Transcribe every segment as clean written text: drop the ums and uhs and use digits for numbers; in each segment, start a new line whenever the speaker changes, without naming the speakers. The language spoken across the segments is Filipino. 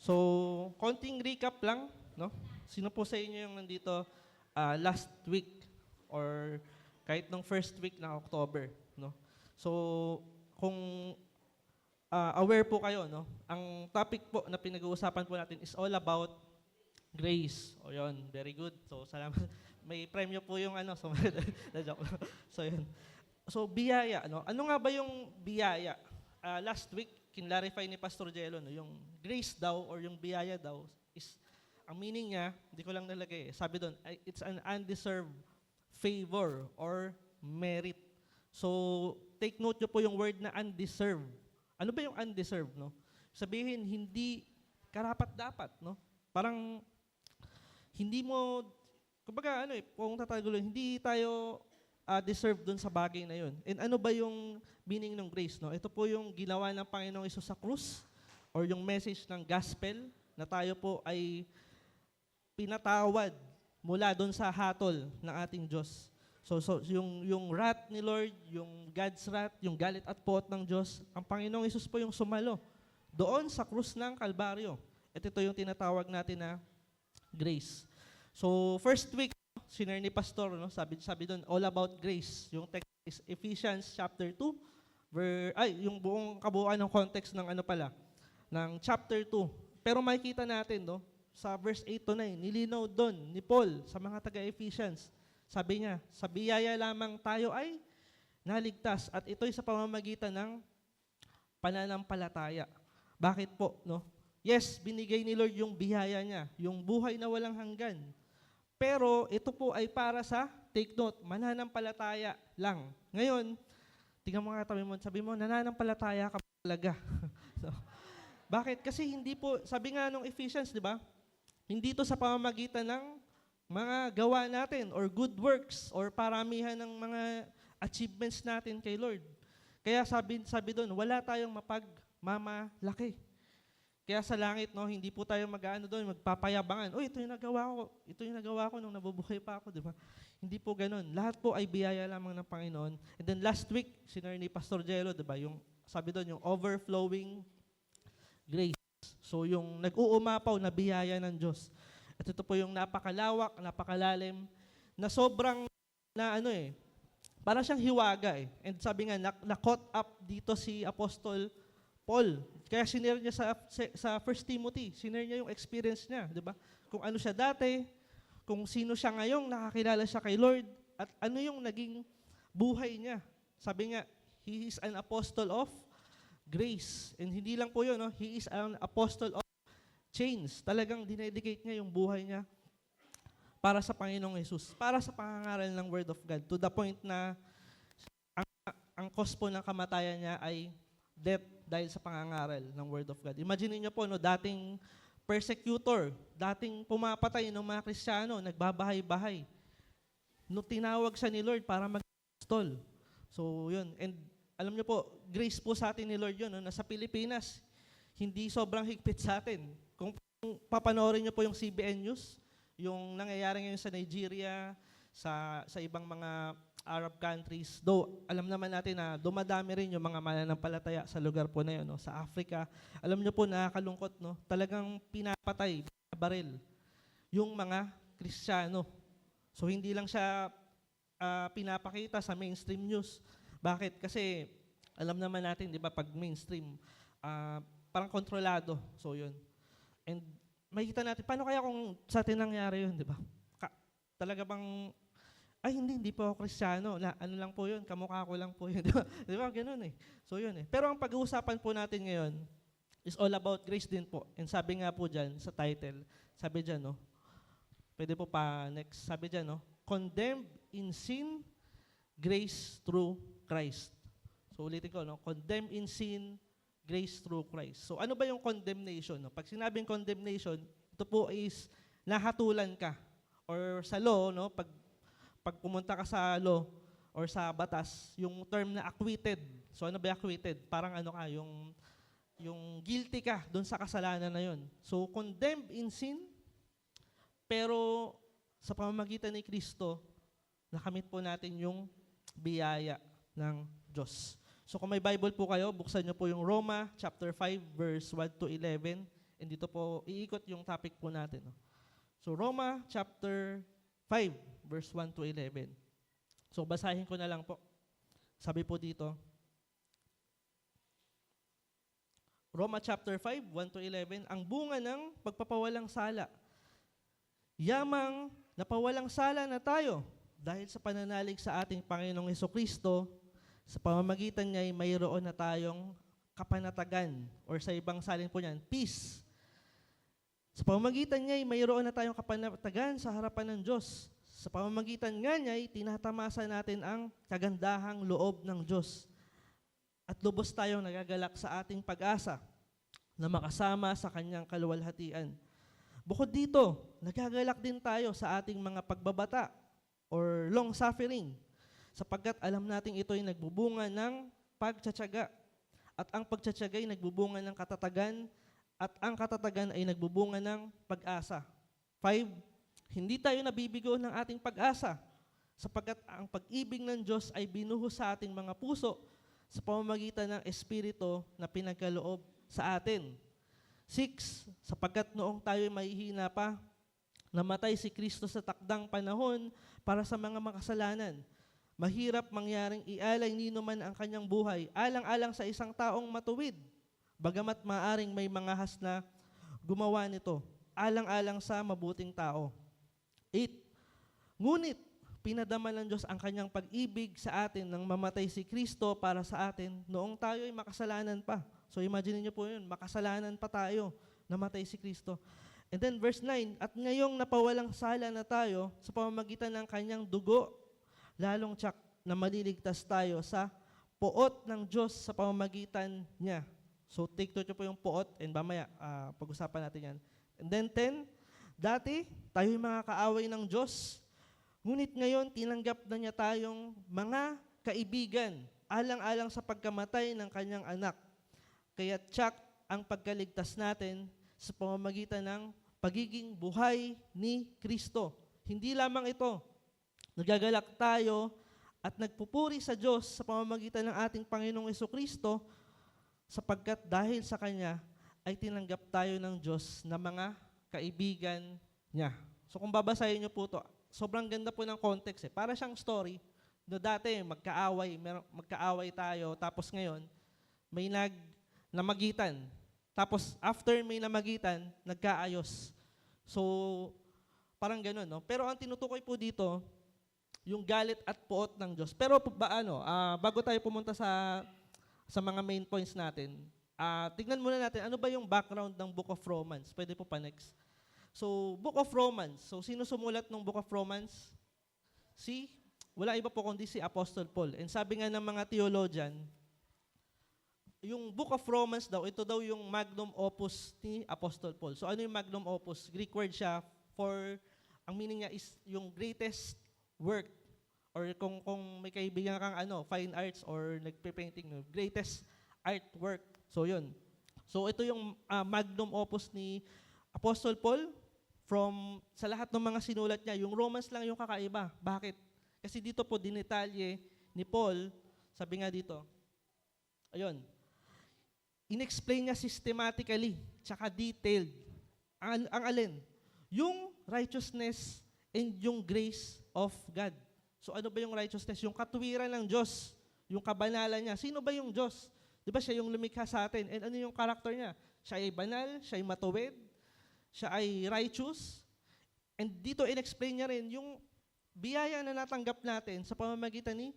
So, konting recap lang, no? Sino po sa inyo yung nandito last week or kahit nung first week ng October, no? So, kung aware po kayo, no? Ang topic po na pinag-uusapan po natin is all about grace. O yun, very good. So, salamat. May premyo po yung ano. So, joke lang. So, yun. So, biyaya, no? Ano nga ba yung biyaya? Last week, kinlarify ni Pastor Jello, no? Yung grace daw or yung biyaya daw is, ang meaning niya, hindi ko lang nalagay. Sabi doon, it's an undeserved favor or merit. So, take note nyo po yung word na undeserved. Ano ba yung undeserved, no? Sabihin, hindi karapat-dapat, no? Parang, hindi mo, kumbaga kung tatagulo, hindi tayo deserve dun sa bagay na yun. And ano ba yung meaning ng grace, no? Ito po yung ginawa ng Panginoong Hesus sa krus or yung message ng gospel na tayo po ay pinatawad mula dun sa hatol ng ating Diyos. So yung wrath ni Lord, yung God's wrath, yung galit at puot ng Diyos, ang Panginoong Hesus po yung sumalo doon sa krus ng Kalbaryo. At ito yung tinatawag natin na grace. So first week, sinare ni Pastor, no? Sabi doon, all about grace. Yung text is Ephesians chapter 2, yung buong kabuuan ng context ng ng chapter 2. Pero makikita natin, no? Sa verse 8 to 9, nilinaw doon ni Paul sa mga taga-Ephesians. Sabi niya, sa biyaya lamang tayo ay naligtas at ito'y sa pamamagitan ng pananampalataya. Bakit po, no? Yes, binigay ni Lord yung biyaya niya, yung buhay na walang hanggan. Pero ito po ay para sa, take note, mananampalataya lang. Ngayon, tingnan mo nga sabi mo, nananampalataya ka talaga. So, bakit? Kasi hindi po, sabi nga nung Ephesians, di ba? Hindi to sa pamamagitan ng mga gawa natin or good works or paramihan ng mga achievements natin kay Lord. Kaya sabi doon, wala tayong mapagmamalaki. Kaya sa langit, no, hindi po tayo doon, magpapayabangan. Ito yung nagawa ko nung nabubuhay pa ako, di ba? Hindi po ganun. Lahat po ay biyaya lamang ng Panginoon. And then last week, sinare ni Pastor Jello, di ba? Yung, sabi doon, yung overflowing grace. So yung nag-uumapaw na biyaya ng Diyos. At ito po yung napakalawak, napakalalim, na sobrang, para siyang hiwaga eh. And sabi nga, na-caught up dito si Apostol Paul. Kaya sinare niya sa 1 Timothy, sinare niya yung experience niya, di ba? Kung ano siya dati, kung sino siya ngayong nakakilala siya kay Lord, at ano yung naging buhay niya. Sabi nga, he is an apostle of grace. And hindi lang po yun, no? He is an apostle of chains. Talagang dinedicate niya yung buhay niya para sa Panginoong Hesus, para sa pangangaral ng Word of God, to the point na ang cause po ng kamatayan niya ay death dahil sa pangangaral ng Word of God. Imagine niyo po, no, dating persecutor, dating pumapatay ng mga Kristiyano, nagbabahay-bahay. No, tinawag siya ni Lord para mag-apostol. So, yun. And alam niyo po, grace po sa atin ni Lord yun, no, na sa Pilipinas, hindi sobrang higpit sa atin. Kung papanoorin niyo po yung CBN News, yung nangyayari ngayon sa Nigeria, sa ibang mga Arab countries, though alam naman natin na dumadami rin yung mga mananampalataya sa lugar po na yun, no? Sa Africa. Alam niyo po, nakakalungkot, no? Talagang pinapatay, baril, yung mga Kristiyano. So hindi lang siya pinapakita sa mainstream news. Bakit? Kasi alam naman natin, di ba, pag mainstream, parang kontrolado. So yun. And makikita natin, paano kaya kung sa atin nangyari yun, di ba? Talaga bang hindi po ako Kristiyano. Ano lang po yun, kamukha ko lang po yun. Di ba? Ganun eh. So yun eh. Pero ang pag-uusapan po natin ngayon is all about grace din po. And sabi nga po dyan sa title, sabi dyan, no? Pwede po pa next. Sabi dyan, no? Condemned in sin, grace through Christ. So ulitin ko, no? Condemned in sin, grace through Christ. So ano ba yung condemnation? No? Pag sinabing condemnation, ito po is nahatulan ka. Or sa law, no? Pag pumunta ka sa law or sa batas, yung term na acquitted. So ano ba acquitted? Parang yung guilty ka doon sa kasalanan na yun. So condemned in sin, pero sa pamamagitan ni Kristo, nakamit po natin yung biyaya ng Diyos. So kung may Bible po kayo, buksan niyo po yung Roma chapter 5 verse 1 to 11. And dito po, iikot yung topic po natin. No? So, Roma chapter 5, verse 1 to 11. So, basahin ko na lang po. Sabi po dito, Roma chapter 5, 1 to 11, ang bunga ng pagpapawalang sala. Yamang napawalang sala na tayo dahil sa pananalig sa ating Panginoong Hesukristo, sa pamamagitan niya ay mayroon na tayong kapanatagan, or sa ibang salin po niyan, peace. Sa pamamagitan niya ay mayroon na tayong kapanatagan sa harapan ng Diyos. Sa pamamagitan nga niya ay tinatamasa natin ang kagandahang loob ng Diyos. At lubos tayong nagagalak sa ating pag-asa na makasama sa kanyang kaluwalhatian. Bukod dito, nagagalak din tayo sa ating mga pagbabata or long suffering sapagkat alam nating ito ay nagbubunga ng pagtsatsaga. At ang pagtsatsaga ay nagbubunga ng katatagan at ang katatagan ay nagbubunga ng pag-asa. 5, hindi tayo nabibigo ng ating pag-asa sapagkat ang pag-ibig ng Diyos ay binuhos sa ating mga puso sa pamamagitan ng Espiritu na pinagkaloob sa atin. 6, sapagkat noong tayo mahihina pa, namatay si Kristo sa takdang panahon para sa mga makasalanan. Mahirap mangyaring ialay nino man ang kanyang buhay, alang-alang sa isang taong matuwid, bagamat maaring may mga hasna gumawa nito, alang-alang sa mabuting tao. 8, ngunit pinadama ng Diyos ang kanyang pag-ibig sa atin nang mamatay si Kristo para sa atin noong tayo ay makasalanan pa. So imagine niyo po yun, makasalanan pa tayo, namatay si Kristo. And then verse 9, at ngayong napawalang sala na tayo sa pamamagitan ng kanyang dugo, lalong tsak na maliligtas tayo sa poot ng Diyos sa pamamagitan niya. So take note po yung poot and mamaya pag-usapan natin yan. And then 10, dati tayo yung mga kaaway ng Diyos, ngunit ngayon tinanggap na niya tayong mga kaibigan, alang-alang sa pagkamatay ng kanyang anak. Kaya tsak ang pagkaligtas natin sa pamamagitan ng pagiging buhay ni Kristo. Hindi lamang ito, nagagalak tayo at nagpupuri sa Diyos sa pamamagitan ng ating Panginoong Hesukristo sapagkat dahil sa Kanya ay tinanggap tayo ng Diyos na mga kaibigan niya. So kung babasahin niyo po ito, sobrang ganda po ng context. Para siyang story na dati magkaaway tayo, tapos ngayon may namagitan. Tapos, after may namagitan, nagkaayos. So, parang gano'n, no? Pero ang tinutukoy po dito, yung galit at poot ng Diyos. Pero bago tayo pumunta sa mga main points natin, tignan muna natin, ano ba yung background ng Book of Romans? Pwede po pa next. So, Book of Romans. So, sino sumulat ng Book of Romans? Wala iba po kundi si Apostle Paul. And sabi nga ng mga theologian, yung Book of Romans daw, ito daw yung magnum opus ni Apostle Paul. So ano yung magnum opus? Greek word siya for, ang meaning niya is yung greatest work. Or kung may kaibigan kang fine arts or nagpe-painting, greatest artwork. So yun. So ito yung magnum opus ni Apostle Paul sa lahat ng mga sinulat niya. Yung Romans lang yung kakaiba. Bakit? Kasi dito po dinetalye ni Paul, sabi nga dito, ayun, in-explain niya systematically, tsaka detailed. Ang alin? Yung righteousness and yung grace of God. So ano ba yung righteousness? Yung katuwiran ng Diyos, yung kabanalan niya. Sino ba yung Diyos? Di ba siya yung lumikha sa atin? And ano yung karakter niya? Siya ay banal, siya ay matuwid, siya ay righteous. And dito in-explain niya rin yung biyaya na natanggap natin sa pamamagitan ni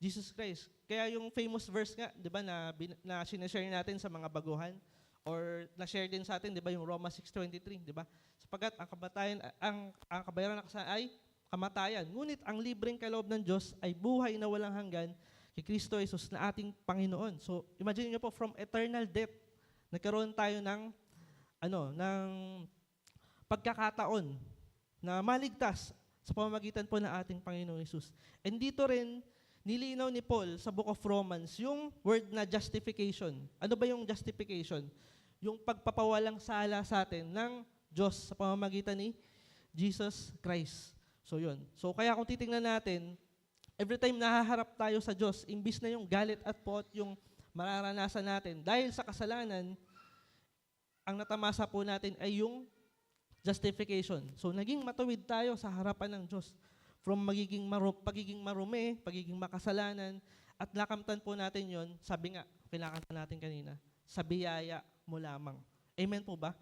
Jesus Christ. Kaya yung famous verse nga, 'di ba, na sinashare natin sa mga baguhan or na-share din sa atin, 'di ba, yung Romans 6:23, 'di ba? Sapagkat ang kabayaran ng kasalanan ay kamatayan. Ngunit ang libreng kaloob ng Diyos ay buhay na walang hanggan kay Kristo Jesus na ating Panginoon. So, imagine niyo po from eternal death, nagkaroon tayo ng pagkakataon na maligtas sa pamamagitan po ng ating Panginoong Jesus. And dito rin nilinaw ni Paul sa Book of Romans yung word na justification. Ano ba yung justification? Yung pagpapawalang sala sa atin ng Diyos sa pamamagitan ni Jesus Christ. So yun. So kaya kung titingnan natin, every time nahaharap tayo sa Diyos, imbis na yung galit at poot yung mararanasan natin dahil sa kasalanan, ang natamasa po natin ay yung justification. So, naging matuwid tayo sa harapan ng Diyos. From pagiging marumi, pagiging makasalanan, at nakamtan po natin yon, sabi nga, kinakanta natin kanina, sa biyaya mo lamang. Amen po ba?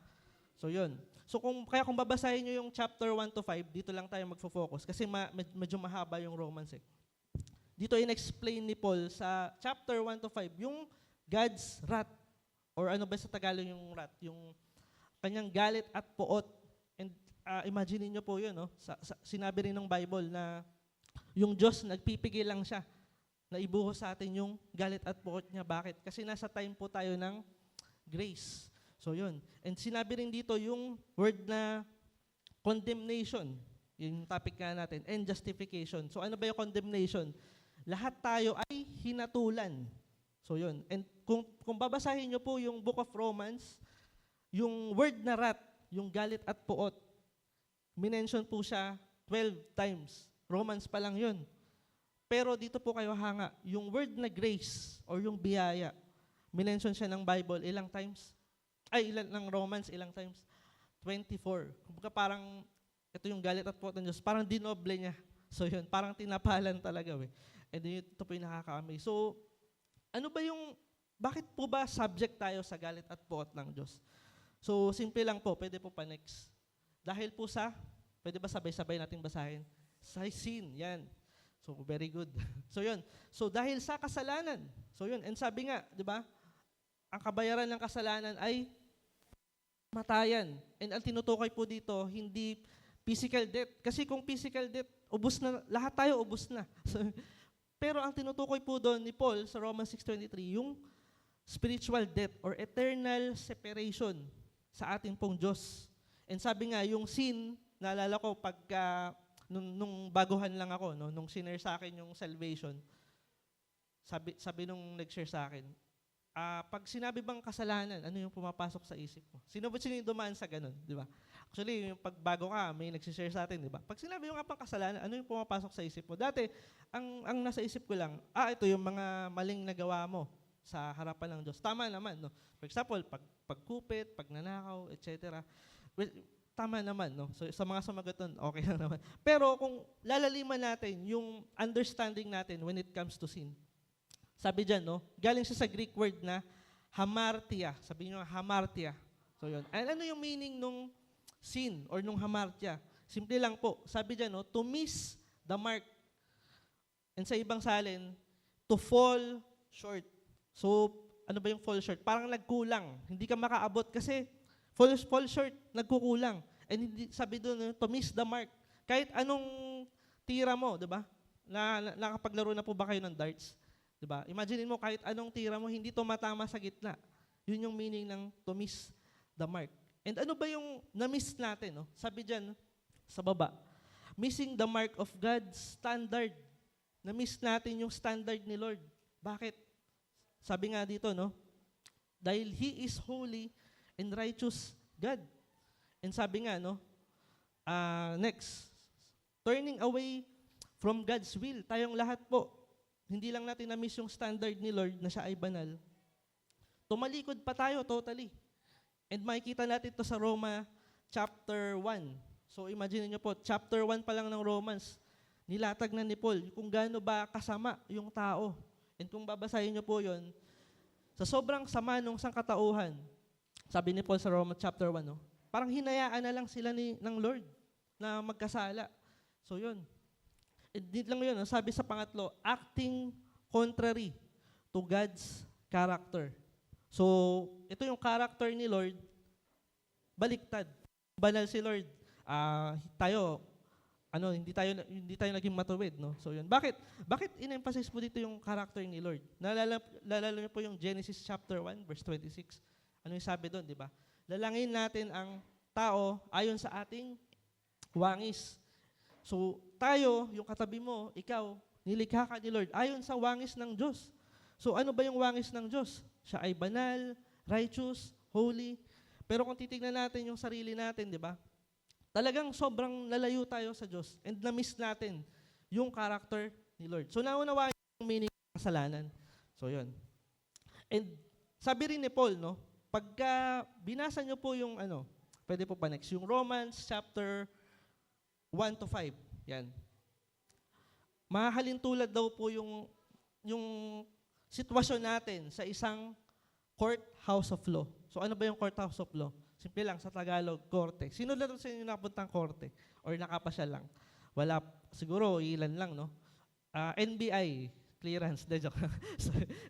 So, yun. So, kung babasahin nyo yung chapter 1 to 5, dito lang tayo magfo-focus kasi medyo mahaba yung Romans eh. Dito in-explain ni Paul sa chapter 1 to 5, yung God's wrath, or ano ba sa Tagalog yung wrath, yung kanyang galit at puot. And imagine niyo po yun, no? Sinabi rin ng Bible na yung Diyos nagpipigil lang siya na ibuhos sa atin yung galit at puot niya. Bakit? Kasi nasa time po tayo ng grace. So yun. And sinabi rin dito yung word na condemnation, yung topic nga natin, and justification. So ano ba yung condemnation? Lahat tayo ay hinatulan. So yun. And kung babasahin nyo po yung Book of Romans, yung word na wrath, yung galit at puot, minention po siya 12 times. Romans pa lang yun. Pero dito po kayo hanga, yung word na grace or yung biyaya, minention siya ng Bible ilang times? Ng Romans ilang times? 24. Kumbaga parang, ito yung galit at puot ng Diyos, parang dinoble niya. So yun, parang tinapalan talaga. And ito po yung nakaka-amaze. So, ano ba yung, bakit po ba subject tayo sa galit at puot ng Diyos? So, simple lang po, pwede po pa next. Dahil po sa, pwede ba sabay-sabay nating basahin? Sa sin, yan. So, very good. So, yun. So, dahil sa kasalanan. So, yun. And sabi nga, di ba, ang kabayaran ng kasalanan ay matayan. And ang tinutukoy po dito, hindi physical death. Kasi kung physical death, ubos na, lahat tayo ubos na. So, pero ang tinutukoy po doon ni Paul sa Romans 6:23, yung spiritual death or eternal separation sa ating pong Diyos. And sabi nga, yung sin, naalala ko pagka, nung baguhan lang ako, no, nung sinare sa akin yung salvation, sabi nung nag-share sa akin, pag sinabi bang kasalanan, ano yung pumapasok sa isip mo? Sino yung dumaan sa ganun, di ba? Actually, yung pagbago ka, may nag-share sa atin, di ba? Pag sinabi yung pang kasalanan, ano yung pumapasok sa isip mo? Dati, ang nasa isip ko lang, ito yung mga maling nagawa mo sa harapan ng Diyos. Tama naman, no? For example, pagkupit, pagnanakaw, etc. Well, tama naman, no? So, sa mga sumagot nun, okay lang naman. Pero kung lalaliman natin yung understanding natin when it comes to sin, sabi dyan, no? Galing siya sa Greek word na hamartia. Sabi nyo, hamartia. So, yun. And ano yung meaning nung sin or nung hamartia? Simple lang po. Sabi dyan, no? To miss the mark. And sa ibang salin, to fall short. So, ano ba yung fall short? Parang nagkulang. Hindi ka makaabot kasi fall short, nagkukulang. And hindi, sabi doon, to miss the mark. Kahit anong tira mo, di ba? Nakapaglaro na po ba kayo ng darts? Di ba? Imagine mo, kahit anong tira mo, hindi tumatama sa gitna. Yun yung meaning ng to miss the mark. And ano ba yung na-miss natin? No? Sabi dyan, sa baba, missing the mark of God's standard. Na-miss natin yung standard ni Lord. Bakit? Sabi nga dito, no? Dahil He is holy and righteous God. And sabi nga, no? Next, turning away from God's will. Tayong lahat po, hindi lang natin na-miss yung standard ni Lord na siya ay banal. Tumalikod pa tayo totally. And makikita natin ito sa Roma chapter 1. So imagine niyo po, chapter 1 pa lang ng Romans, nilatag na ni Paul kung gaano ba kasama yung tao. And kung babasahin niyo po yun, sa sobrang sama nung sangkatauhan, sabi ni Paul sa Romans chapter 1, no, parang hinayaan na lang sila ng Lord na magkasala. So yun. Dito lang yun, no, sabi sa pangatlo, acting contrary to God's character. So, ito yung character ni Lord, baliktad. Banal si Lord. Hindi tayo naging matuwid, no? So yun. Bakit in-emphasize po dito yung character ni Lord? Naalala niyo po yung Genesis chapter 1 verse 26. Ano yung sabi doon, di ba? Lalangin natin ang tao ayon sa ating wangis. So tayo, yung katabi mo, ikaw, nilikha ka ni Lord ayon sa wangis ng Diyos. So ano ba yung wangis ng Diyos? Siya ay banal, righteous, holy. Pero kung titignan natin yung sarili natin, di ba? Talagang sobrang lalayo tayo sa Diyos and na-miss natin yung character ni Lord. So naunawain yung meaning ng kasalanan. So yun. And sabi rin ni Paul, no, Pagka binasa nyo po yung pwede po pa next, yung Romans chapter 1 to 5. Yan. Mahalin tulad daw po yung sitwasyon natin sa isang court house of law. So ano ba yung court house of law? Simple lang, sa Tagalog, korte. Sino lang sa inyo napuntang korte? Or nakapasyal lang? Wala, siguro ilan lang, no? NBI, clearance, de joke.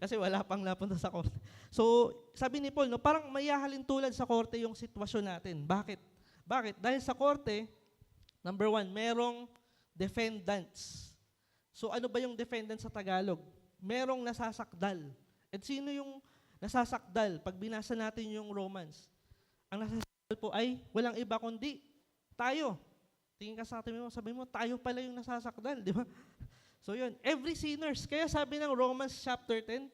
Kasi wala pang napunta sa korte. So, sabi ni Paul, no, parang mayahalin tulad sa korte yung sitwasyon natin. Bakit? Bakit? Dahil sa korte, number 1, merong defendants. So, ano ba yung defendant sa Tagalog? Merong nasasakdal. At sino yung nasasakdal? Pag binasa natin yung Romans, ang nasasakdal po ay walang iba kundi tayo. Tingin ka sa atin mo, sabi mo, tayo pala yung nasasakdal, di ba? So yun, every sinners. Kaya sabi ng Romans chapter 10,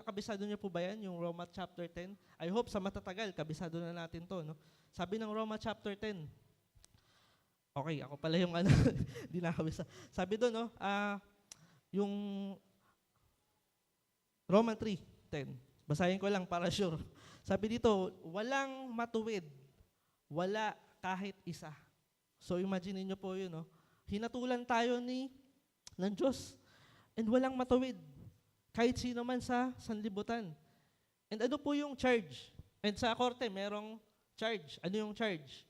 kabisado niyo po ba yan, yung Romans chapter 10? I hope sa matatagal, kabisado na natin to, no? Sabi ng Romans chapter 10, okay, ako pala yung di nakabisa. Sabi doon, no, yung Romans 3:10. Basahin ko lang para sure. Sabi dito, walang matuwid, wala kahit isa. So imagine niyo po yun, no? Hinatulan tayo ng Diyos and walang matuwid. Kahit sino man sa sanlibutan. And ano po yung charge? And sa korte, merong charge. Ano yung charge?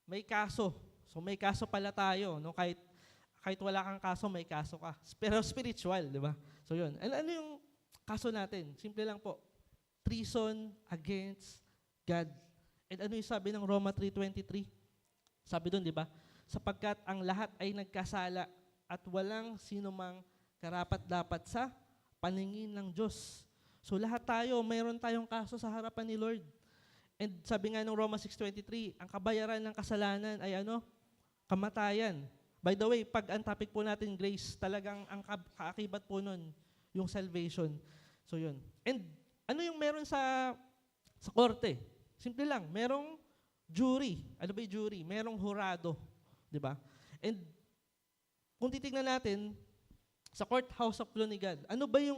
May kaso. So may kaso pala tayo, no? Kahit wala kang kaso, may kaso ka. Pero spiritual, di ba? So yun. And ano yung kaso natin? Simple lang po. Treason against God. And ano yung sabi ng Roma 3:23? Sabi doon, di ba? Sapagkat ang lahat ay nagkasala at walang sinumang karapat-dapat sa paningin ng Diyos. So lahat tayo, mayroon tayong kaso sa harapan ni Lord. And sabi nga ng Roma 6:23, ang kabayaran ng kasalanan ay kamatayan. By the way, pag ang topic po natin, grace, talagang ang kaakibat po nun, yung salvation. So yun. And ano yung meron sa korte? Simple lang, merong jury. Ano ba yung jury? Merong hurado. Di ba? And kung titignan natin, sa courthouse of law ni God,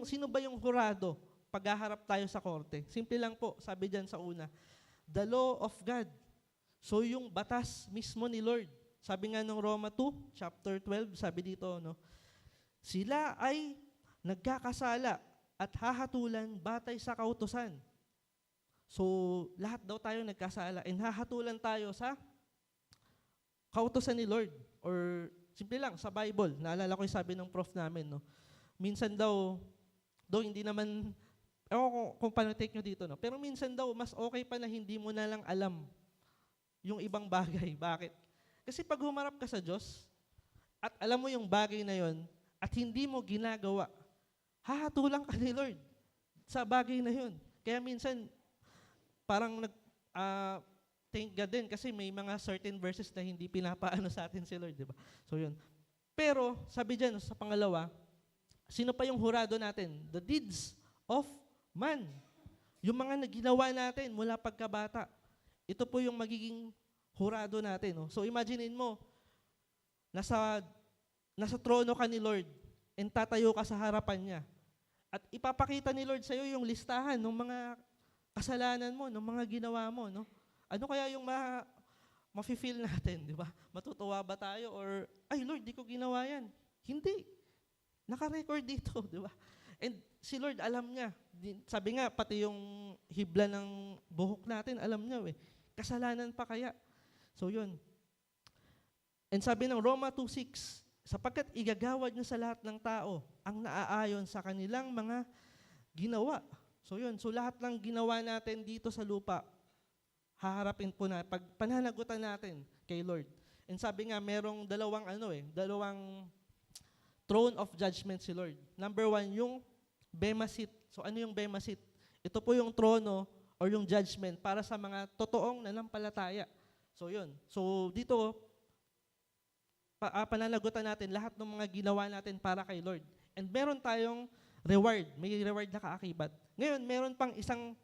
sino ba yung hurado paghaharap tayo sa korte? Simple lang po, sabi dyan sa una, the law of God. So yung batas mismo ni Lord. Sabi nga ng Roma 2, chapter 12, sabi dito, no, sila ay nagkakasala at hahatulan batay sa kautusan. So, lahat daw tayo nagkasala and hahatulan tayo sa kautusan ni Lord. Or, simple lang, sa Bible. Naalala ko yung sabi ng prof namin, no? Minsan daw hindi naman, ewan ko kung paano take nyo dito, no? Pero minsan daw, mas okay pa na hindi mo na lang alam yung ibang bagay. Bakit? Kasi pag humarap ka sa Diyos, at alam mo yung bagay na yon at hindi mo ginagawa, hahatulan ka ni Lord sa bagay na yun. Kaya minsan, parang thank God din kasi may mga certain verses na hindi pinapaano sa atin si Lord, di ba? So yun. Pero, sabi dyan sa pangalawa, sino pa yung hurado natin? The deeds of man. Yung mga naginawa natin mula pagkabata. Ito po yung magiging hurado natin. No? So imaginein mo, nasa trono ka ni Lord and tatayo ka sa harapan niya. At ipapakita ni Lord sa'yo yung listahan ng mga kasalanan mo, ng mga ginawa mo. No? Ano kaya yung ma-feel natin, di ba? Matutuwa ba tayo? Or, ay Lord, di ko ginawa yan. Hindi. Naka-record dito, di ba? And si Lord, alam niya. Sabi nga, pati yung hibla ng buhok natin, alam niya eh. Kasalanan pa kaya? So yun. And sabi ng Roma 2:6, sapagkat igagawad niya sa lahat ng tao ang naaayon sa kanilang mga ginawa. So yun, so lahat ng ginawa natin dito sa lupa, haharapin po na, pag pananagutan natin kay Lord. And sabi nga, merong dalawang throne of judgment si Lord. Number 1, yung Bema seat. So ano yung Bema seat? Ito po yung trono or yung judgment para sa mga totoong nanampalataya. So yun. So dito, pananagutan natin lahat ng mga ginawa natin para kay Lord. And meron tayong reward. May reward na kaakibat. Ngayon, meron pang isang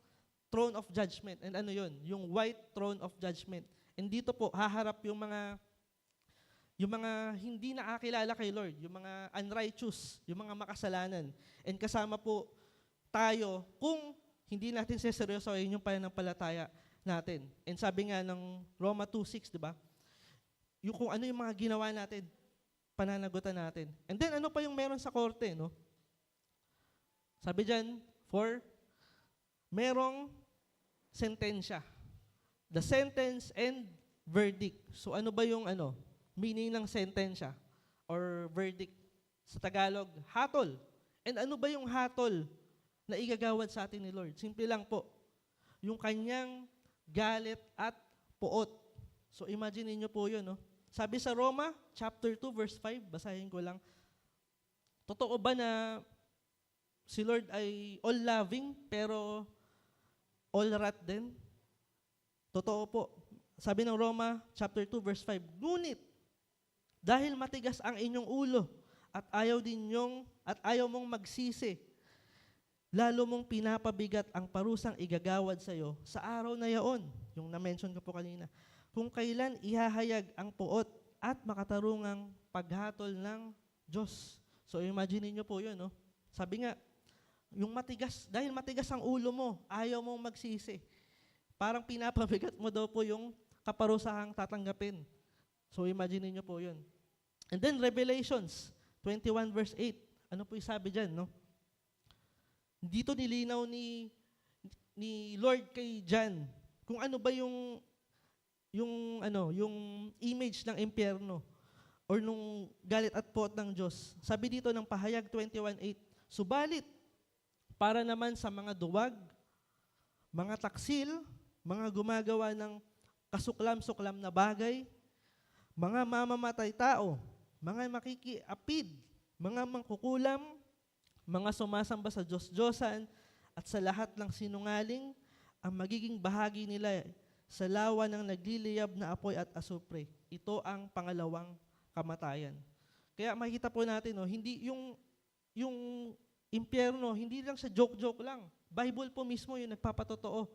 throne of judgment. And ano yun? Yung white throne of judgment. And dito po, haharap yung mga hindi nakakilala kay Lord, yung mga unrighteous, yung mga makasalanan. And kasama po tayo kung hindi natin seseryosohin yung pananampalataya natin. And sabi nga ng Roma 2:6, di ba? Yung kung ano yung mga ginawa natin, pananagutan natin. And then ano pa yung meron sa korte, no? Sabi dyan, merong sentensya. The sentence and verdict. So ano ba yung meaning ng sentensya or verdict? Sa Tagalog, hatol. And ano ba yung hatol na igagawad sa atin ni Lord? Simple lang po. Yung kanyang galit at puot. So imagine niyo po yun, no? Sabi sa Roma, chapter 2, verse 5, basahin ko lang. Totoo ba na si Lord ay all-loving, pero all-wrath din? Totoo po. Sabi ng Roma, chapter 2, verse 5, ngunit, dahil matigas ang inyong ulo, at ayaw mong magsisi, lalo mong pinapabigat ang parusang igagawad sa iyo sa araw na yaon, yung na-mention ko po kanina, kung kailan ihahayag ang puot at makatarungang paghatol ng Diyos. So imagine niyo po yun, no? Sabi nga, yung matigas, dahil matigas ang ulo mo, ayaw mong magsisi. Parang pinapabigat mo daw po yung kaparusahang tatanggapin. So imagine niyo po yun. And then Revelations 21 verse 8, ano po yung sabi dyan, no? Dito nilinaw ni Lord kay John kung ano ba yung image ng impyerno or nung galit at puot ng Diyos. Sabi dito ng Pahayag 21:8, subalit para naman sa mga duwag, mga taksil, mga gumagawa ng kasuklam-suklam na bagay, mga mamamatay tao, mga makikiapid, mga mangkukulam, mga sumasamba sa Diyos-Diyosan at sa lahat ng sinungaling, ang magiging bahagi nila sa lawa ng nagliliyab na apoy at asupre. Ito ang pangalawang kamatayan. Kaya makikita po natin, no, hindi yung impyerno, hindi lang siya joke-joke lang. Bible po mismo yung nagpapatotoo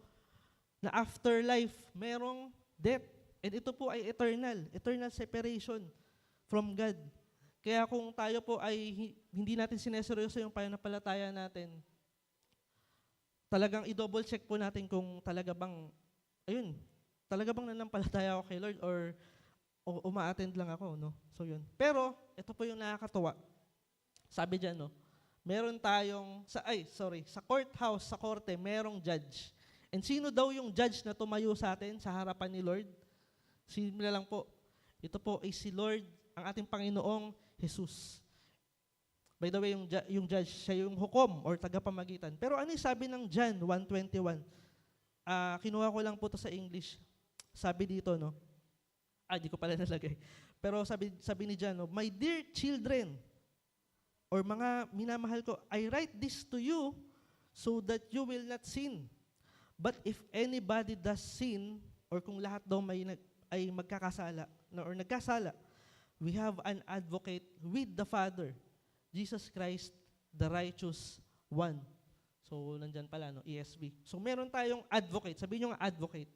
na afterlife, merong death. And ito po ay eternal separation from God. Kaya kung tayo po ay hindi natin sineseryoso yung pananampalataya natin, talagang i-double check po natin kung talaga bang nanampalataya ako kay Lord or uma-attend lang ako, no? So yun. Pero, ito po yung nakakatuwa. Sabi dyan, no? Meron tayong, sa courthouse, sa korte, merong judge. And sino daw yung judge na tumayo sa atin sa harapan ni Lord? Simple lang po. Ito po ay si Lord, ang ating Panginoong Jesus. By the way, yung judge, siya yung hukom or tagapamagitan. Pero ano yung sabi ng John 1:21? Kinuha ko lang po to sa English. Sabi dito, no? Di ko pala nalagay. Pero sabi ni John, no? My dear children, or mga minamahal ko, I write this to you so that you will not sin. But if anybody does sin, or kung lahat daw ay magkakasala, or nagkasala, we have an advocate with the Father, Jesus Christ, the righteous one. So, nandyan pala, no? ESV. So, meron tayong advocate. Sabihin nyo nga advocate.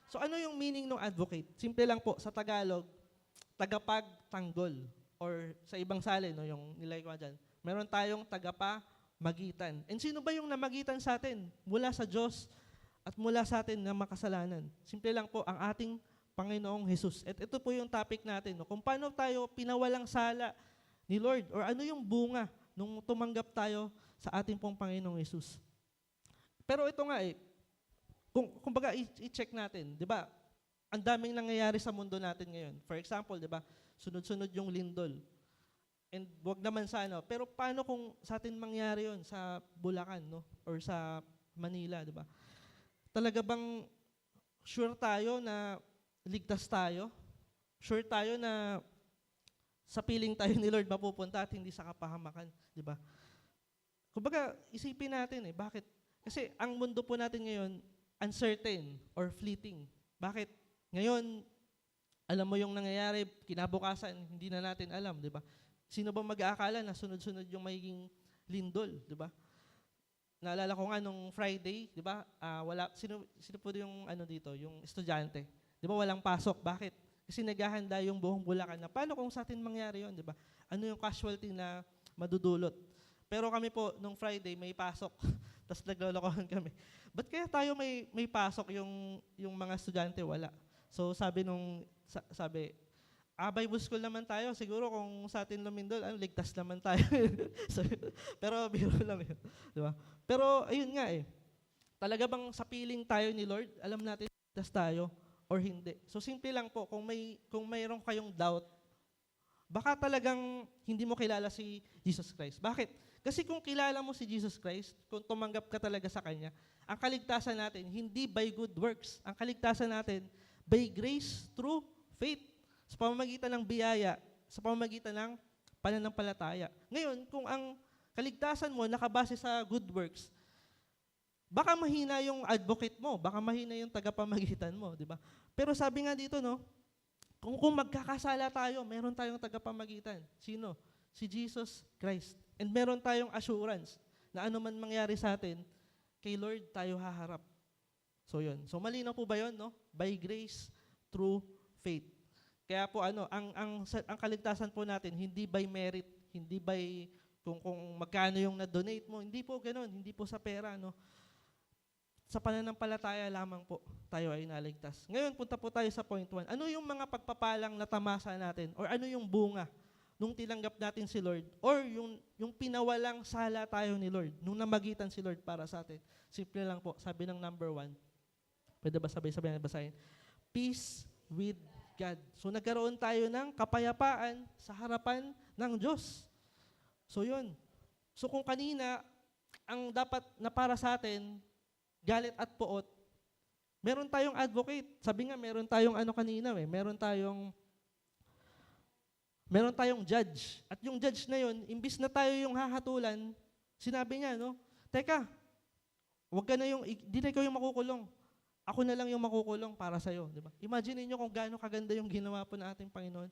So, ano yung meaning ng advocate? Simple lang po, sa Tagalog, tagapagtanggol. Or sa ibang salin, no, yung nilagay ko dyan, meron tayong tagapamagitan. And sino ba yung namagitan sa atin? Mula sa Diyos at mula sa atin na makasalanan. Simple lang po, ang ating Panginoong Jesus. At ito po yung topic natin, no? Kung paano tayo pinawalang sala ni Lord or ano yung bunga nung tumanggap tayo sa ating pong Panginoong Jesus. Pero ito nga kung baga i-check natin, di ba? Ang daming nangyayari sa mundo natin ngayon. For example, di ba? Sunod-sunod yung lindol. And wag naman sa pero paano kung sa atin mangyari yon sa Bulacan, no? Or sa Manila, di ba? Talaga bang sure tayo na ligtas tayo? Sure tayo na sa piling tayo ni Lord mapupunta at hindi sa kapahamakan, di ba? Kumbaga, isipin natin bakit? Kasi ang mundo po natin ngayon, uncertain or fleeting. Bakit? Ngayon, alam mo yung nangyayari, kinabukasan, hindi na natin alam, di ba? Sino ba mag-aakala na sunod-sunod yung magiging lindol, di ba? Naalala ko nga nung Friday, di ba? Sino po yung dito, yung estudyante? Di ba walang pasok? Bakit? Kasi naghahanda yung buong Bulacan na paano kung sa atin mangyari yon, di ba? Ano yung casualty na madudulot? Pero kami po, nung Friday, may pasok. Tapos naglolokohan kami. Ba't kaya tayo may pasok yung mga estudyante wala? So sabi, Bible school naman tayo. Siguro kung sa atin lumindol, ligtas naman tayo. Pero biro lang yun. Di ba? Pero ayun nga eh. Talaga bang sa piling tayo ni Lord, alam natin ligtas tayo or hindi? So simple lang po, kung mayroon kayong doubt, baka talagang hindi mo kilala si Jesus Christ. Bakit? Kasi kung kilala mo si Jesus Christ, kung tumanggap ka talaga sa Kanya, ang kaligtasan natin, hindi by good works. Ang kaligtasan natin, by grace through faith. Sa pamamagitan ng biyaya, sa pamamagitan ng pananampalataya. Ngayon, kung ang kaligtasan mo nakabase sa good works, baka mahina yung advocate mo, baka mahina yung tagapamagitan mo, di ba? Pero sabi nga dito, no, kung magkakasala tayo, meron tayong tagapamagitan. Sino? Si Jesus Christ. And meron tayong assurance na ano man mangyari sa atin, kay Lord tayo haharap. So yun. So malinaw po ba yun, no? By grace through faith. Kaya po ang kaligtasan po natin hindi by merit, hindi by kung magkano yung na-donate mo, hindi po ganoon, hindi po sa pera, no. Sa pananampalataya lamang po tayo ay naligtas. Ngayon punta po tayo sa point 1. Ano yung mga pagpapalang natamasa natin or ano yung bunga nung tinanggap natin si Lord or yung pinawalang sala tayo ni Lord nung namagitan si Lord para sa atin? Simple lang po, sabi ng number 1. Pwede ba sabay-sabay na basahin? Peace with God. So nagkaroon tayo ng kapayapaan sa harapan ng Diyos. So yun. So kung kanina, ang dapat na para sa atin, galit at puot, meron tayong advocate. Sabi nga, meron tayong kanina meron tayong judge. At yung judge na yun, imbis na tayo yung hahatulan, sinabi niya, no, teka, wag ka na di na ikaw yung makukulong. Ako na lang yung makukulong para sa'yo. Di ba? Imagine niyo kung gaano kaganda yung ginawa po ng ating Panginoon.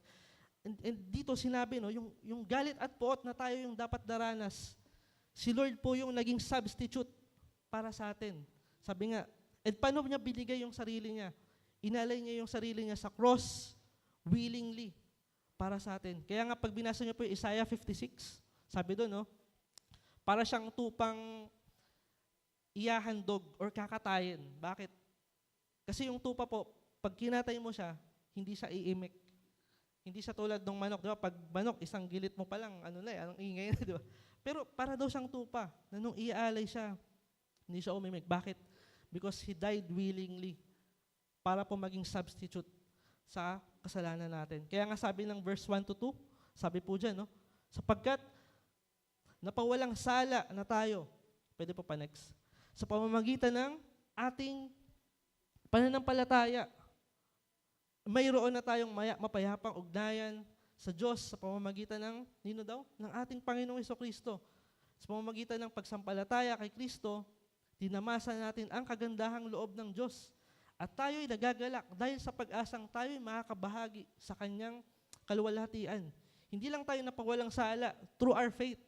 And dito sinabi, no, yung galit at puot na tayo yung dapat daranas, si Lord po yung naging substitute para sa atin. Sabi nga, and paano niya binigay yung sarili niya? Inalay niya yung sarili niya sa cross willingly para sa atin. Kaya nga pag binasa niyo po yung Isaiah 56, sabi doon, no, para siyang tupang iyahandog or kakatayin. Bakit? Kasi yung tupa po, pag kinatay mo siya, hindi siya iimik. Hindi siya tulad ng manok. Di ba? Pag manok, isang gilit mo pa lang, ang ingay na, di ba? Pero para daw siyang tupa, na nung iaalay siya, hindi siya umimik. Bakit? Because He died willingly para po maging substitute sa kasalanan natin. Kaya nga sabi ng verse 1-2, sabi po dyan, no? Sapagkat napawalang sala na tayo, pwede po pa next, sa pamamagitan ng ating pananampalataya, mayroon na tayong mapayapang ugnayan sa Diyos sa pamamagitan ng, ng ating Panginoong Hesukristo. Sa pamamagitan ng pagsampalataya kay Kristo, dinamasa natin ang kagandahang loob ng Diyos. At tayo'y nagagalak dahil sa pag-asang tayo'y makakabahagi sa Kanyang kaluwalhatian. Hindi lang tayo napawalang sala through our faith.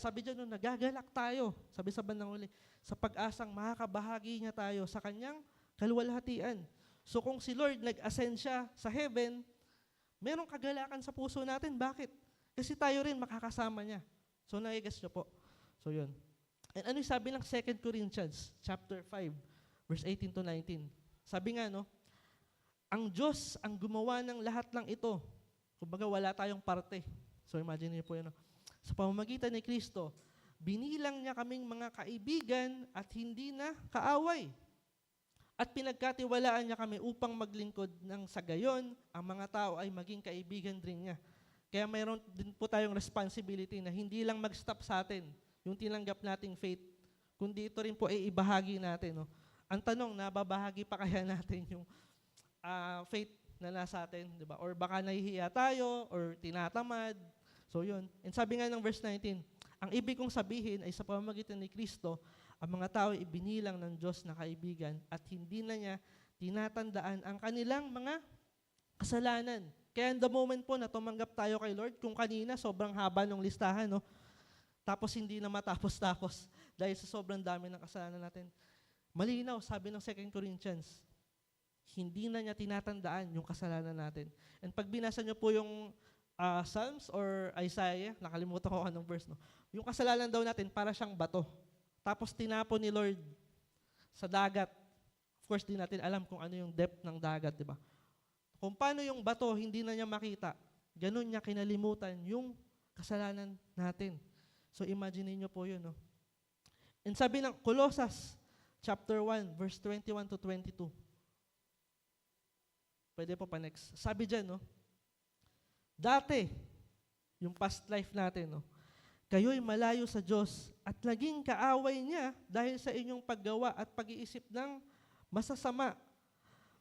Sabi dyan, nagagalak tayo, sabi sa bandang huli, sa pag-asang makakabahagi niya tayo sa Kanyang kaluwalhatian. So kung si Lord nag-ascend siya sa heaven, merong kagalakan sa puso natin. Bakit? Kasi tayo rin makakasama niya. So naigas niyo po. So yun. And ano yung sabi ng 2 Corinthians chapter 5, verse 18-19? Sabi nga, no, ang Diyos ang gumawa ng lahat ng ito. Kumbaga wala tayong parte. So imagine niyo po yun. No? Sa pamamagitan ni Kristo, binilang niya kaming mga kaibigan at hindi na kaaway. At pinagkatiwalaan niya kami upang maglingkod ng sa gayon, ang mga tao ay maging kaibigan din niya. Kaya mayroon din po tayong responsibility na hindi lang mag-stop sa atin yung tinanggap nating faith, kundi ito rin po ay ibahagi natin. No? Ang tanong, nababahagi pa kaya natin yung faith na nasa atin, di ba? Or baka nahihiya tayo, or tinatamad. So yun. And sabi nga ng verse 19, ang ibig kong sabihin ay sa pamamagitan ni Kristo, ang mga tao ay ibinilang ng Diyos na kaibigan at hindi na niya tinatandaan ang kanilang mga kasalanan. Kaya in the moment po na tumanggap tayo kay Lord, kung kanina sobrang haba ng listahan, no? Tapos hindi na matapos-tapos dahil sa sobrang dami ng kasalanan natin. Malinaw, sabi ng 2 Corinthians, hindi na niya tinatandaan yung kasalanan natin. And pag binasa niyo po yung Psalms or Isaiah, nakalimutan ko anong verse, no? Yung kasalanan daw natin para siyang bato. tapos tinapon ni Lord sa dagat. Of course, di natin alam kung ano yung depth ng dagat, di ba? Kung paano yung bato, hindi na niya makita. Ganun niya kinalimutan yung kasalanan natin. So imagine niyo po yun, no? And sabi ng Colossus, chapter 1, verse 21 to 22. Pwede po pa next. Sabi dyan, no? Dati, yung past life natin, no? Kayo'y malayo sa Diyos at naging kaaway niya dahil sa inyong paggawa at pag-iisip ng masasama.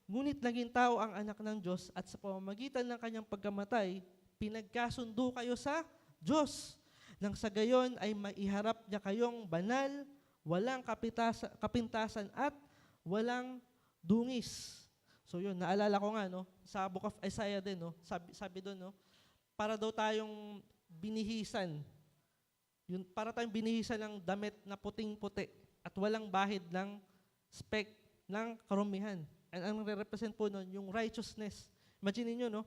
Ngunit naging tao ang anak ng Diyos at sa pamamagitan ng kanyang pagkamatay, pinagkasundo kayo sa Diyos. Nang sa gayon ay maiharap niya kayong banal, walang kapintasan at walang dungis. So yun, naalala ko nga, no, sa Book of Isaiah din, no, sabi doon, no, para daw tayong binihisan. Yun, para tayong binihisan ng damit na puting-puti at walang bahid ng speck ng karumihan. And ang re-represent po nun, yung righteousness. Imagine niyo, no?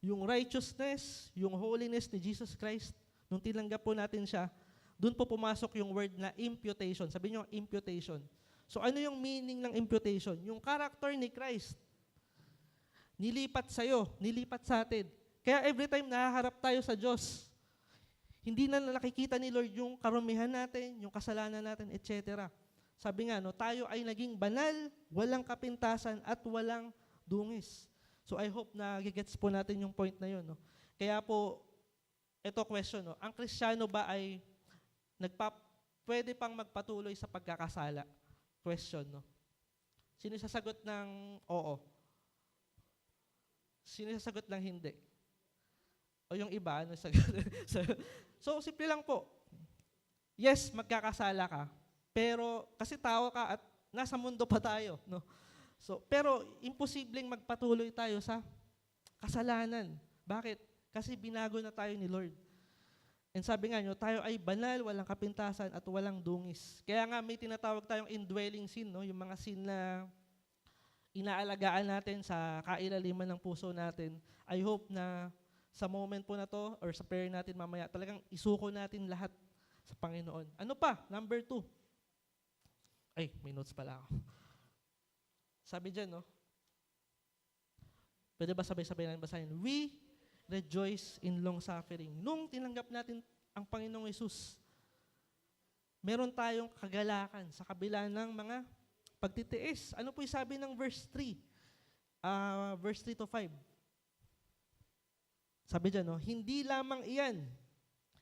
Yung righteousness, yung holiness ni Jesus Christ, nung tinanggap po natin siya, doon po pumasok yung word na imputation. Sabi niyo, imputation. So ano yung meaning ng imputation? Yung character ni Christ, nilipat sa'yo, nilipat sa atin. Kaya every time nahaharap tayo sa Diyos, hindi na nakikita ni Lord yung karumihan natin, yung kasalanan natin, etc. Sabi nga, no, tayo ay naging banal, walang kapintasan, at walang dungis. So I hope na gigets po natin yung point na yun. No? Kaya po, ito question, no, ang Kristiyano ba ay pwede pang magpatuloy sa pagkakasala? Question, no? Sino sasagot ng oo? Sino sasagot ng hindi? O yung iba, ano sagot? So, simple lang po. Yes, magkakasala ka. Pero, kasi tao ka at nasa mundo pa tayo. No? So, pero, imposibleng magpatuloy tayo sa kasalanan. Bakit? Kasi binago na tayo ni Lord. And sabi nga nyo, tayo ay banal, walang kapintasan, at walang dungis. Kaya nga may tinatawag tayong indwelling sin, no? Yung mga sin na inaalagaan natin sa kailaliman ng puso natin. I hope na sa moment po na to, or sa prayer natin mamaya, talagang isuko natin lahat sa Panginoon. Ano pa? Number 2. Ay, may notes pala ako. Sabi dyan, no? Pwede ba sabay-sabay natin basahin? We rejoice in long suffering. Nung tinanggap natin ang Panginoong Yesus, meron tayong kagalakan sa kabila ng mga pagtitiis. Ano po yung sabi ng verse 3? Verse 3 to 5. Sabi dyan, no? Hindi lamang iyan.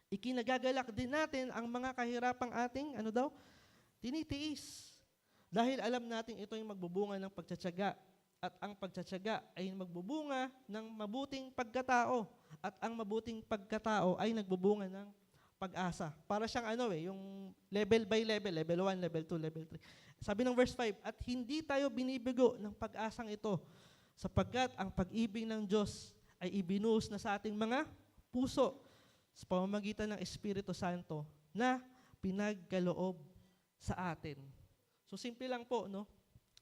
Ikinagagalak din natin ang mga kahirapang ating, tinitiis. Dahil alam natin ito yung magbubunga ng pagtsatsaga. At ang pagtsatsaga ay magbubunga ng mabuting pagkatao. At ang mabuting pagkatao ay nagbubunga ng pag-asa. Para siyang yung level by level, level 1, level 2, level 3. Sabi ng verse 5, at hindi tayo binibigo ng pag-asang ito, sapagkat ang pag-ibig ng Diyos ay ibinuhos na sa ating mga puso sa pamamagitan ng Espiritu Santo na pinagkaloob sa atin. So simple lang po, no?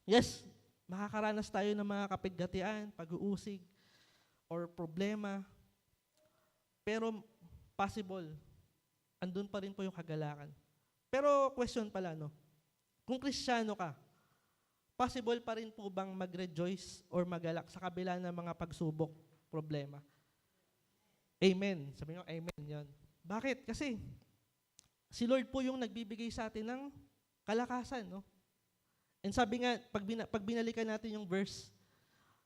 Yes, makakaranas tayo ng mga kapighatian, pag-uusig, or problema. Pero possible, andun pa rin po yung kagalakan. Pero question pala, no? Kung Kristiyano ka, possible pa rin po bang mag-rejoice or magalak sa kabila ng mga pagsubok, problema? Amen. Sabi nyo, amen yan. Bakit? Kasi si Lord po yung nagbibigay sa atin ng kalakasan, no? And sabi nga, pag binalikan natin yung verse,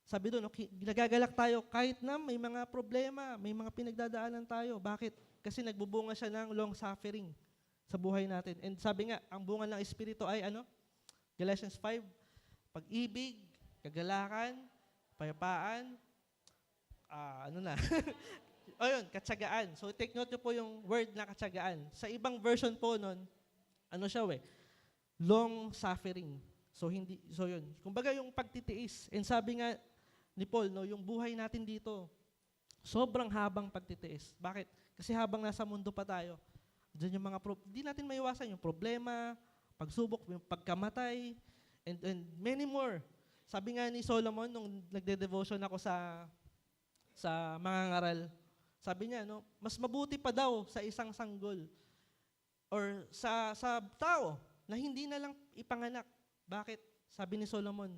sabi doon, okay, nagagalak tayo kahit na may mga problema, may mga pinagdadaanan tayo. Bakit? Kasi nagbubunga siya ng long suffering sa buhay natin. And sabi nga, ang bunga ng Espiritu ay Galatians 5, pag-ibig, kagalakan, payapaan, katsagaan. So take note nyo po yung word na katsagaan. Sa ibang version po nun, long suffering. So yun. Kumbaga yung pagtitiis. And sabi nga ni Paul, no, yung buhay natin dito, sobrang habang pagtitiis. Bakit? Kasi habang nasa mundo pa tayo, dyan yung mga di natin maiwasan yung problema, pagsubok, yung pagkamatay, and many more. Sabi nga ni Solomon, nung nagde-devotion ako sa mga ngaral, sabi niya, mas mabuti pa daw sa isang sanggol or sa tao na hindi na lang ipanganak. Bakit? Sabi ni Solomon,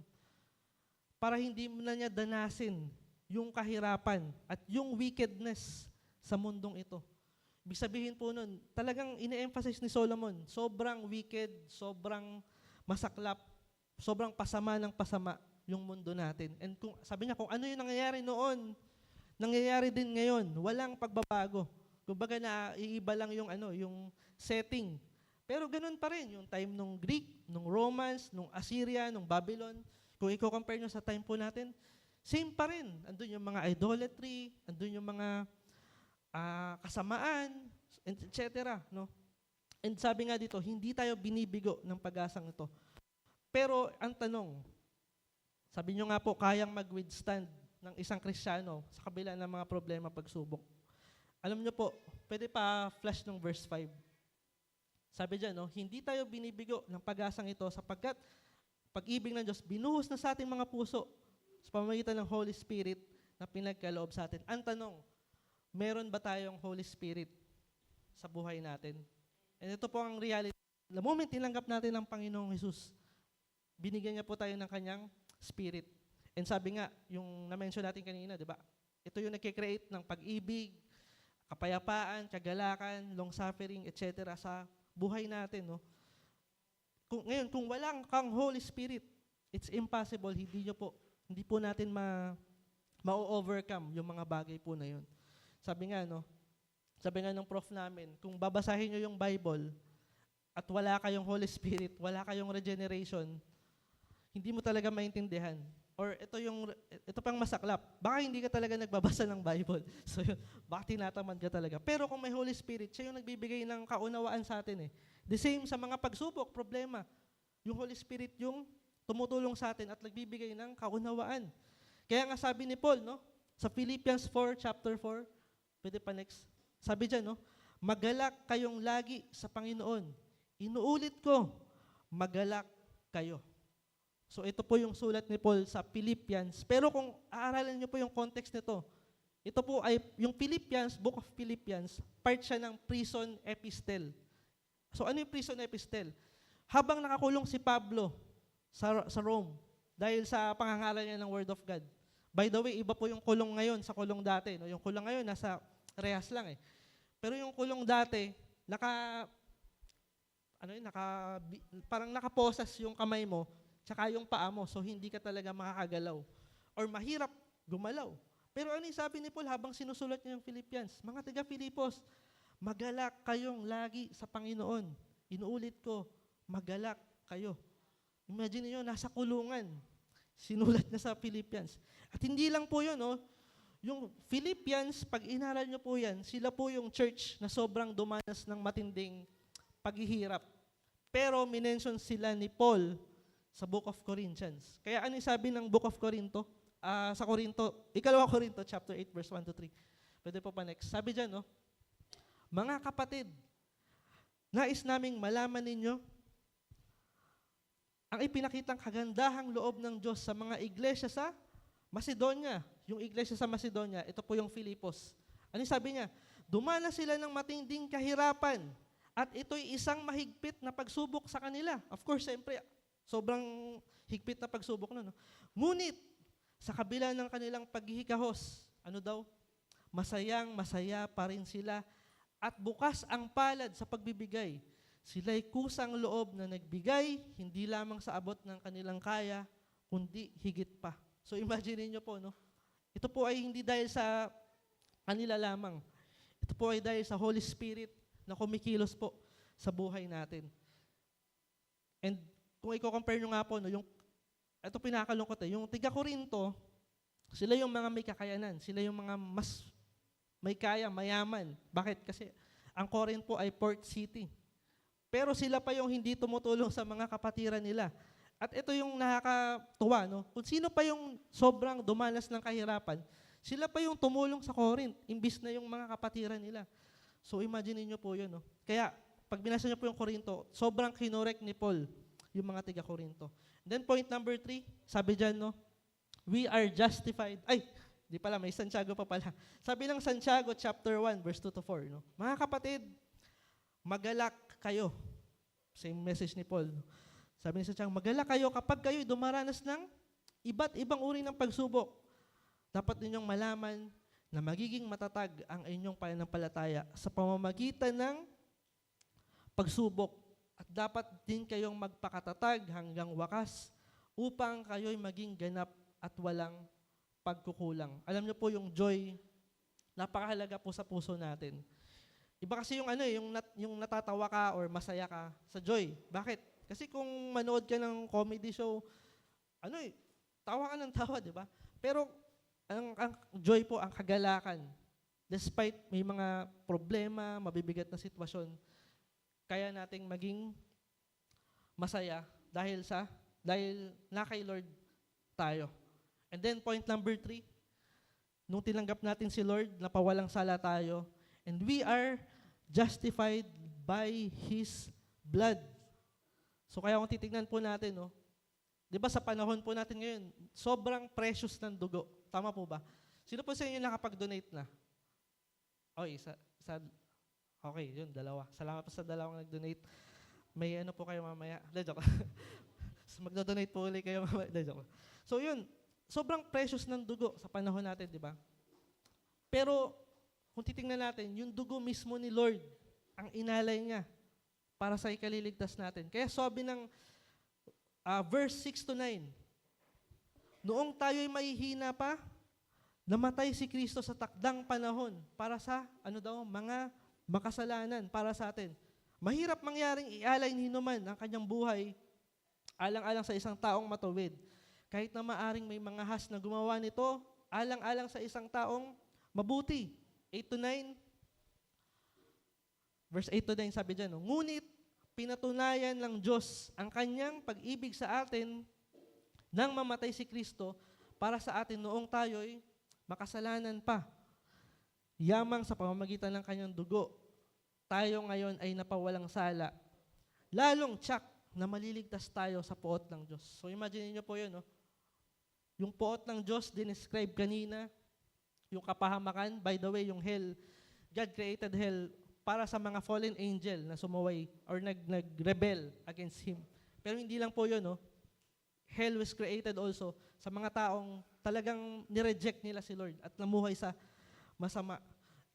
para hindi mo na niya danasin yung kahirapan at yung wickedness sa mundong ito. Ibig sabihin po nun, talagang ine-emphasize ni Solomon, sobrang wicked, sobrang masaklap, sobrang pasama ng pasama yung mundo natin. And kung, sabi niya, kung ano yung nangyayari noon, nangyayari din ngayon, walang pagbabago. Kumbaga na iiba lang yung yung setting. Pero ganun pa rin yung time nung Greek, nung Romans, nung Assyria, nung Babylon. Kung i-compare nyo sa time po natin, same pa rin. Andun yung mga idolatry, andun yung mga kasamaan, etc. No? And sabi nga dito, hindi tayo binibigo ng pag-asang ito. Pero ang tanong, sabi nyo nga po, kayang mag-withstand ng isang Kristiyano sa kabila ng mga problema pagsubok. Alam nyo po, pwede pa flash ng verse 5. Sabi dyan, no, hindi tayo binibigo ng pag-asang ito sapagkat pag-ibig ng Diyos binuhos na sa ating mga puso sa pamamagitan ng Holy Spirit na pinagkaloob sa atin. Ang tanong, meron ba tayong Holy Spirit sa buhay natin? And ito po ang reality. The moment tinanggap natin ang Panginoong Jesus, binigyan niya po tayo ng kanyang Spirit. And sabi nga, yung na-mention natin kanina, di ba? Ito yung nagkikreate ng pag-ibig, kapayapaan, kagalakan, long-suffering, etc. sa buhay natin. No? Ngayon, kung walang kang Holy Spirit, it's impossible, hindi po natin ma-overcome yung mga bagay po na yun. Sabi nga ng prof namin, kung babasahin nyo yung Bible at wala kayong Holy Spirit, wala kayong regeneration, hindi mo talaga maintindihan. Or ito pang masaklap, baka hindi ka talaga nagbabasa ng Bible. So baka tinatamad ka talaga. Pero kung may Holy Spirit, siya yung nagbibigay ng kaunawaan sa atin eh. The same sa mga pagsubok, problema. Yung Holy Spirit yung tumutulong sa atin at nagbibigay ng kaunawaan. Kaya nga sabi ni Paul, no, sa Philippians 4, chapter 4, pwede pa next. Sabi dyan, no, magalak kayong lagi sa Panginoon. Inuulit ko, magalak kayo. So ito po yung sulat ni Paul sa Philippians. Pero kung aaralan niyo po yung context nito, ito po ay yung Philippians, Book of Philippians, part siya ng prison epistle. So ano yung prison epistle? Habang nakakulong si Pablo sa Rome, dahil sa pangangaral niya ng Word of God. By the way, iba po yung kulong ngayon sa kulong dati. No? Yung kulong ngayon, nasa rehas lang eh. Pero yung kulong dati, parang nakaposas yung kamay mo, tsaka yung paa mo, so hindi ka talaga makakagalaw. Or mahirap gumalaw. Pero ano yung sabi ni Paul habang sinusulat niya yung Philippians? Mga taga-Filipos, magalak kayong lagi sa Panginoon. Inuulit ko, magalak kayo. Imagine niyo, nasa kulungan. Sinulat niya sa Philippians. At hindi lang po yun, yung Philippians, pag inaral niyo po yan, sila po yung church na sobrang dumanas ng matinding paghihirap. Pero minention sila ni Paul sa Book of Corinthians. Kaya ano yung sabi ng Book of Corinto? Sa Corinto, 2 Corinto, chapter 8, verse 1 to 3. Pwede po pa next. Sabi dyan, mga kapatid, nais naming malaman ninyo ang ipinakitang kagandahang loob ng Diyos sa mga iglesia sa Macedonia. Yung iglesia sa Macedonia, ito po yung Filipos. Ano yung sabi niya? Dumanas sila ng matinding kahirapan at ito'y isang mahigpit na pagsubok sa kanila. Of course, siyempre, sobrang higpit na pagsubok na. No? Ngunit, sa kabila ng kanilang paghihikahos, ano daw? Masayang-masaya pa rin sila at bukas ang palad sa pagbibigay. Sila'y kusang loob na nagbigay, hindi lamang sa abot ng kanilang kaya, kundi higit pa. So imagine niyo po, no? Ito po ay hindi dahil sa kanila lamang. Ito po ay dahil sa Holy Spirit na kumikilos po sa buhay natin. And kung i-compare nyo nga po, no, ito pinakalungkot yung tiga-Corinto, sila yung mga may kakayanan, sila yung mga mas may kaya, mayaman. Bakit? Kasi ang Corinth po ay port city. Pero sila pa yung hindi tumutulong sa mga kapatiran nila. At ito yung nakakatuwa, no? Kung sino pa yung sobrang dumanas ng kahirapan, sila pa yung tumulong sa Corinth, imbis na yung mga kapatiran nila. So imagine niyo po yun, no? Kaya, pag binasa niyo po yung Corinto, sobrang kinorek ni Paul yung mga tiga-Corinto. Then point number 3, sabi dyan, no? We are justified. Ay, di pala, may Santiago pa pala. Sabi ng Santiago chapter 1, verse 2 to 4, no? Mga kapatid, magalak kayo Same message ni Paul. Sabi niya sa tiyang, magalala kayo kapag kayo dumaranas ng iba't ibang uri ng pagsubok. Dapat ninyong malaman na magiging matatag ang inyong pananampalataya sa pamamagitan ng pagsubok. At dapat din kayong magpakatatag hanggang wakas upang kayo'y maging ganap at walang pagkukulang. Alam niyo po yung joy, napakahalaga po sa puso natin. Iba kasi yung yung natatawa ka or masaya ka sa joy. Bakit? Kasi kung manood ka ng comedy show, tawa ka ng tawa, di ba? Pero ang joy po, ang kagalakan, despite may mga problema, mabibigat na sitwasyon, kaya nating maging masaya dahil na kay Lord tayo. And then point number 3, nung tinanggap natin si Lord, napawalang sala tayo, and we are justified by His blood. So kaya kung titignan po natin, di ba sa panahon po natin ngayon, sobrang precious ng dugo. Tama po ba? Sino po sa inyo nakapag-donate na? Okay, yun, 2. Salamat po sa 2 nag-donate. May po kayo mamaya. Joke. So, magdo-donate po ulit kayo mamaya. Joke. So yun, sobrang precious ng dugo sa panahon natin, di ba? Pero, kung titingnan natin, yung dugo mismo ni Lord, ang inalay niya para sa ikaliligtas natin. Kaya sabi ng verse 6-9, noong tayo'y mahihina pa, namatay si Kristo sa takdang panahon para sa, mga makasalanan para sa atin. Mahirap mangyaring ialay ni Hinuman ang kanyang buhay alang-alang sa isang taong matuwid. Kahit na maaring may mga has na gumawa nito, alang-alang sa isang taong mabuti. 8-9, verse 8-9 sabi dyan, ngunit pinatunayan ng Diyos ang kanyang pag-ibig sa atin nang mamatay si Kristo para sa atin noong tayo'y makasalanan pa. Yamang sa pamamagitan ng kanyang dugo, tayo ngayon ay napawalang sala. Lalong tsak na maliligtas tayo sa poot ng Diyos. So imagine niyo po yun, yung poot ng Diyos, dinescribe kanina, yung kapahamakan, by the way, yung hell, God created hell para sa mga fallen angel na sumuway or nag-rebel against Him. Pero hindi lang po yun, hell was created also sa mga taong talagang nireject nila si Lord at namuhay sa masama.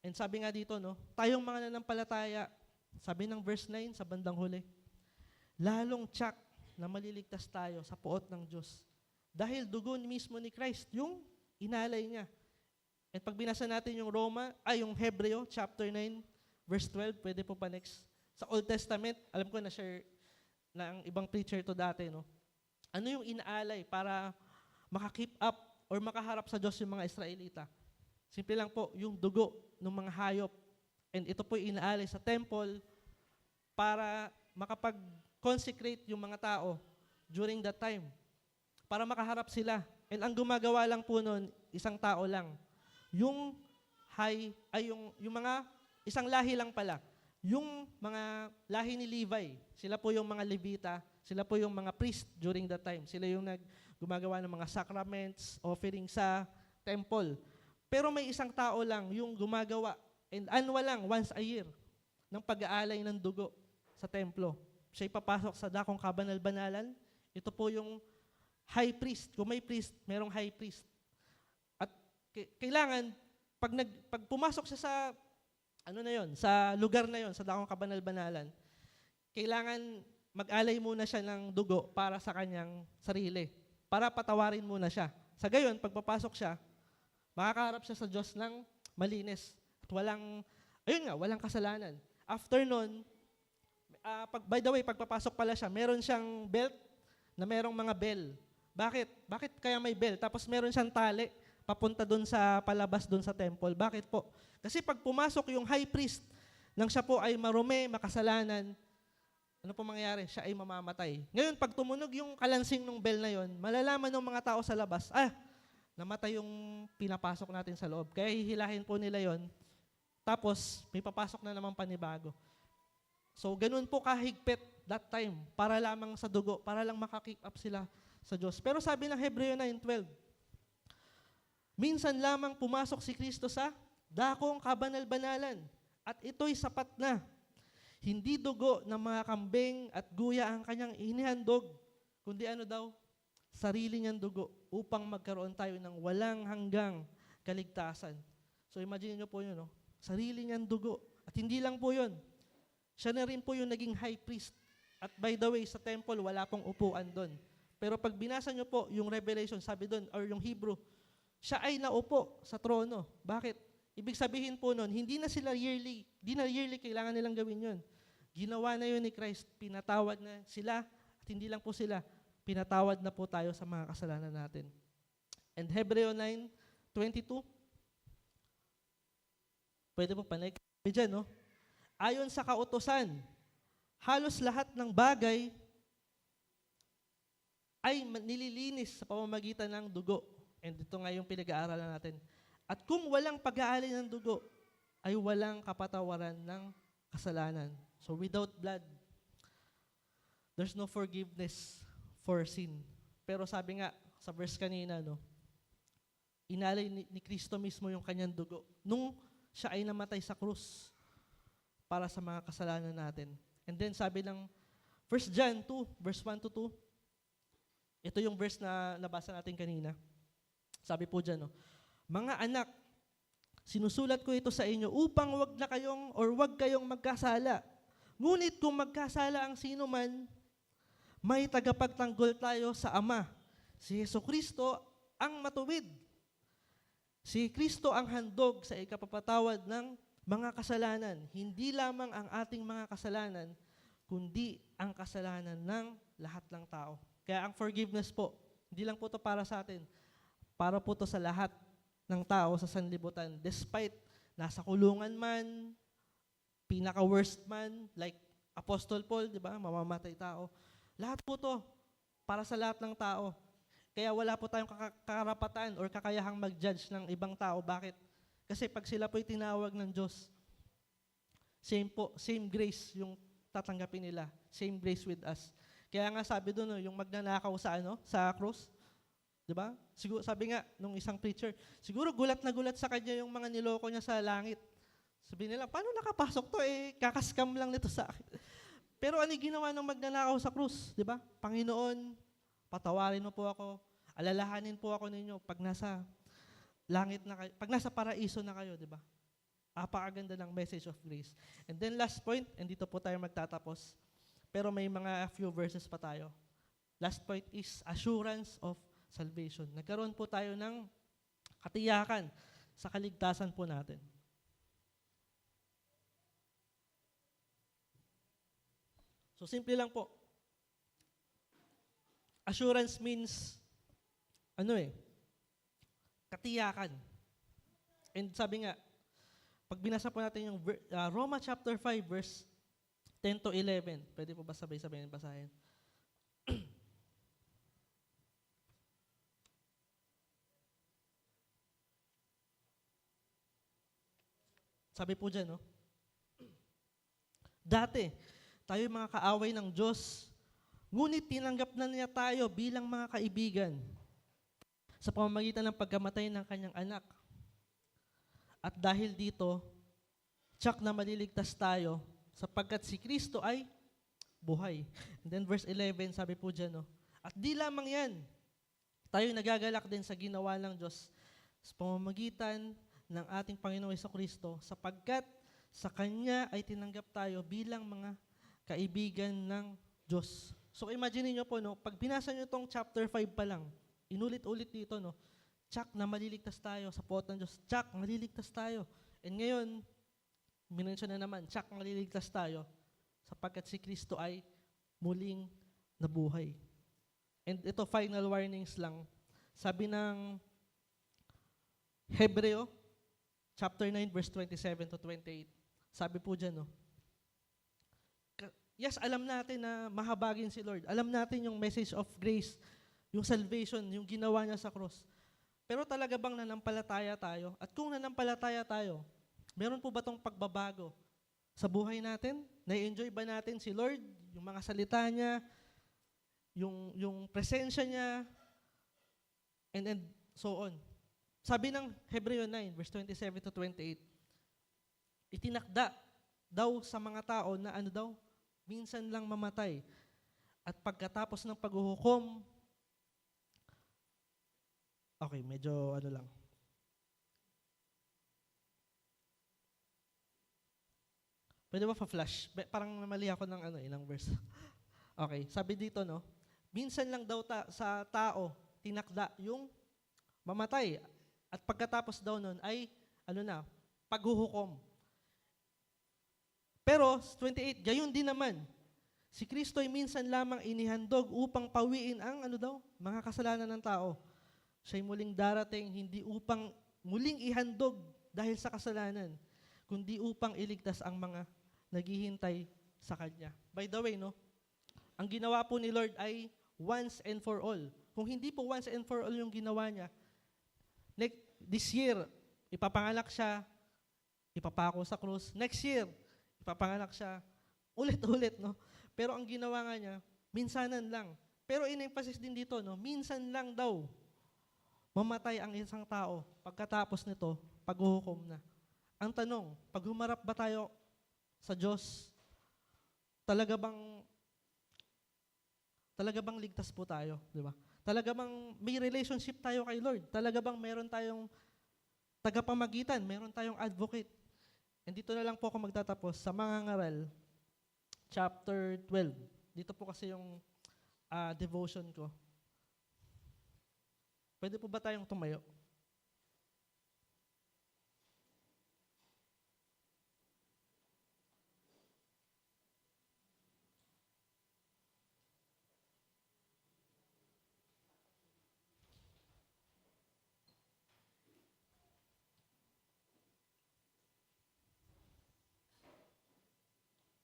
And sabi nga dito, tayong mga nanampalataya, sabi ng verse 9 sa bandang huli, lalong tsak na maliligtas tayo sa poot ng Diyos. Dahil dugo mismo ni Christ, yung inalay niya. At pag binasa natin yung yung Hebreo, chapter 9, verse 12, pwede po pa next. Sa Old Testament, alam ko na-share na ang ibang preacher to dati, ano yung inaalay para maka-keep up or makaharap sa Diyos yung mga Israelita? Simple lang po, yung dugo ng mga hayop. And ito po yung inaalay sa temple para makapag-consecrate yung mga tao during that time. Para makaharap sila. And ang gumagawa lang po nun, isang tao lang. Yung mga, isang lahi lang pala. Yung mga lahi ni Levi, sila po yung mga Levita, sila po yung mga priest during that time. Sila yung gumagawa ng mga sacraments, offering sa temple. Pero may isang tao lang yung gumagawa, and annual lang, once a year, ng pag-aalay ng dugo sa templo. Siya'y papasok sa dakong kabanal-banalan. Ito po yung high priest. Kung may priest, merong high priest. At kailangan, pag pumasok siya sa, sa lugar na yon, sa dakong kabanal-banalan, kailangan mag-alay muna siya ng dugo para sa kanyang sarili. Para patawarin muna siya. Sa gayon, pagpapasok siya, makakaharap siya sa Diyos ng malinis. At walang kasalanan. After nun, by the way, pagpapasok pala siya, meron siyang belt na merong mga bell. Bakit? Bakit kaya may bell? Tapos meron siyang tali papunta dun sa palabas dun sa temple. Bakit po? Kasi pag pumasok yung high priest, nang siya po ay marumi, makasalanan, ano po mangyayari? Siya ay mamamatay. Ngayon, pag tumunog yung kalansing ng bell na yon, malalaman ng mga tao sa labas, namatay yung pinapasok natin sa loob. Kaya hihilahin po nila yon. Tapos, may papasok na naman panibago. So, ganun po kahigpit that time para lamang sa dugo, para lang makakick up sila sa Diyos. Pero sabi ng Hebreo 9:12, minsan lamang pumasok si Kristo sa dakong kabanal-banalan at ito'y sapat na. Hindi dugo ng mga kambing at guya ang kanyang inihandog, kundi ano daw? Sarili niyang dugo upang magkaroon tayo ng walang hanggang kaligtasan. So imagine niyo po yun, no? Sarili niyang dugo. At hindi lang po yun. Siya na rin po yung naging high priest. At by the way, sa temple, wala pong upuan doon. Pero pag binasa niyo po yung Revelation, sabi doon, or yung Hebrew, siya ay naupo sa trono. Bakit? Ibig sabihin po noon, hindi na yearly kailangan nilang gawin yun. Ginawa na yun ni Christ, pinatawad na sila, at hindi lang po sila, pinatawad na po tayo sa mga kasalanan natin. And Hebreo 9:22, pwede po panay dyan, no? Ayon sa kautusan, halos lahat ng bagay ay nililinis sa pamamagitan ng dugo. And ito nga yung pinag-aaralan natin. At kung walang pag-aali ng dugo, ay walang kapatawaran ng kasalanan. So without blood, there's no forgiveness for sin. Pero sabi nga sa verse kanina, no, inalay ni Kristo mismo yung kanyang dugo nung siya ay namatay sa krus para sa mga kasalanan natin. And then sabi ng 1 John 2, verse 1-2, ito yung verse na nabasa natin kanina. Sabi po dyan, no, mga anak, sinusulat ko ito sa inyo upang wag kayong magkasala. Ngunit kung magkasala ang sino man, may tagapagtanggol tayo sa Ama. Si Jesucristo ang matuwid. Si Kristo ang handog sa ikapapatawad ng mga kasalanan. Hindi lamang ang ating mga kasalanan, kundi ang kasalanan ng lahat ng tao. Kaya ang forgiveness po, hindi lang po ito para sa atin, para po ito sa lahat ng tao sa sanlibutan. Despite nasa kulungan man, pinaka-worst man, like Apostle Paul, di ba, mamamatay tao. Lahat po ito para sa lahat ng tao. Kaya wala po tayong karapatan or kakayahang mag-judge ng ibang tao. Bakit? Kasi pag sila po'y tinawag ng Diyos, same grace yung tatanggapin nila. Same grace with us. Kaya nga sabi doon, yung magnanakaw sa cross, di ba? Siguro, sabi nga nung isang preacher, siguro gulat na gulat sa kanya yung mga niloko niya sa langit. Sabi nila, paano nakapasok to? Kakaskam lang nito sa akin. Pero ano ginawa ng magnanakaw sa krus? Di ba? Panginoon, patawarin mo po ako, alalahanin po ako ninyo pag nasa langit na kayo, pag nasa paraiso na kayo, di ba? Apakaganda ng message of grace. And then last point, and dito po tayo magtatapos, pero may mga few verses pa tayo. Last point is assurance of salvation. Nagkaroon po tayo ng katiyakan sa kaligtasan po natin. So simple lang po. Assurance means katiyakan. And sabi nga, pag binasa po natin yung Roma chapter 5 verse 10-11, pwede po ba sabay-sabay basahin? Sabi po dyan, no? Dati, tayo mga kaaway ng Diyos, ngunit tinanggap na niya tayo bilang mga kaibigan sa pamamagitan ng pagkamatay ng kanyang anak. At dahil dito, tiyak na maliligtas tayo sapagkat si Kristo ay buhay. And then verse 11, sabi po dyan, no? At di lamang yan, tayo nagagalak din sa ginawa ng Diyos sa pamamagitan ng ating Panginoong Jesucristo sapagkat sa Kanya ay tinanggap tayo bilang mga kaibigan ng Diyos. So imagine niyo po, no, pag binasa niyo tong chapter 5 pa lang, inulit-ulit dito, no, tsak na maliligtas tayo sa poot ng Diyos, tsak, maliligtas tayo. And ngayon, minensyon na naman, tsak, maliligtas tayo sapagkat si Kristo ay muling nabuhay. And ito, final warnings lang. Sabi ng Hebreo, chapter 9, verse 27-28. Sabi po dyan, no? Yes, alam natin na mahabagin si Lord. Alam natin yung message of grace, yung salvation, yung ginawa niya sa cross. Pero talaga bang nanampalataya tayo? At kung nanampalataya tayo, meron po ba tong pagbabago sa buhay natin? Na-enjoy ba natin si Lord? Yung mga salita niya, yung presensya niya, and so on. Sabi ng Hebreo 9, verse 27-28, itinakda daw sa mga tao na ano daw, minsan lang mamatay. At pagkatapos ng paghuhukom, okay, medyo ano lang. Pwede ba pa-flash? Parang namali ako ng ilang verse. Okay, sabi dito, no? Minsan lang daw sa tao, tinakda yung mamatay. At pagkatapos daw nun ay, paghuhukom. Pero, 28, gayon din naman, si Kristo ay minsan lamang inihandog upang pawiin ang mga kasalanan ng tao. Siya'y muling darating, hindi upang muling ihandog dahil sa kasalanan, kundi upang iligtas ang mga naghihintay sa Kanya. By the way, no, ang ginawa po ni Lord ay once and for all. Kung hindi po once and for all yung ginawa niya, this year, ipapanganak siya, ipapako sa krus. Next year, ipapanganak siya, ulit-ulit, no? Pero ang ginawa nga niya, minsanan lang. Pero in-emphasize din dito, no, minsan lang daw mamatay ang isang tao. Pagkatapos nito, paghuhukom na. Ang tanong, pag humarap ba tayo sa Diyos, talaga bang ligtas po tayo, di ba? Talaga bang may relationship tayo kay Lord? Talaga bang meron tayong tagapamagitan, meron tayong advocate? And dito na lang po ako magtatapos sa Mangangaral, chapter 12. Dito po kasi yung devotion ko. Pwede po ba tayong tumayo?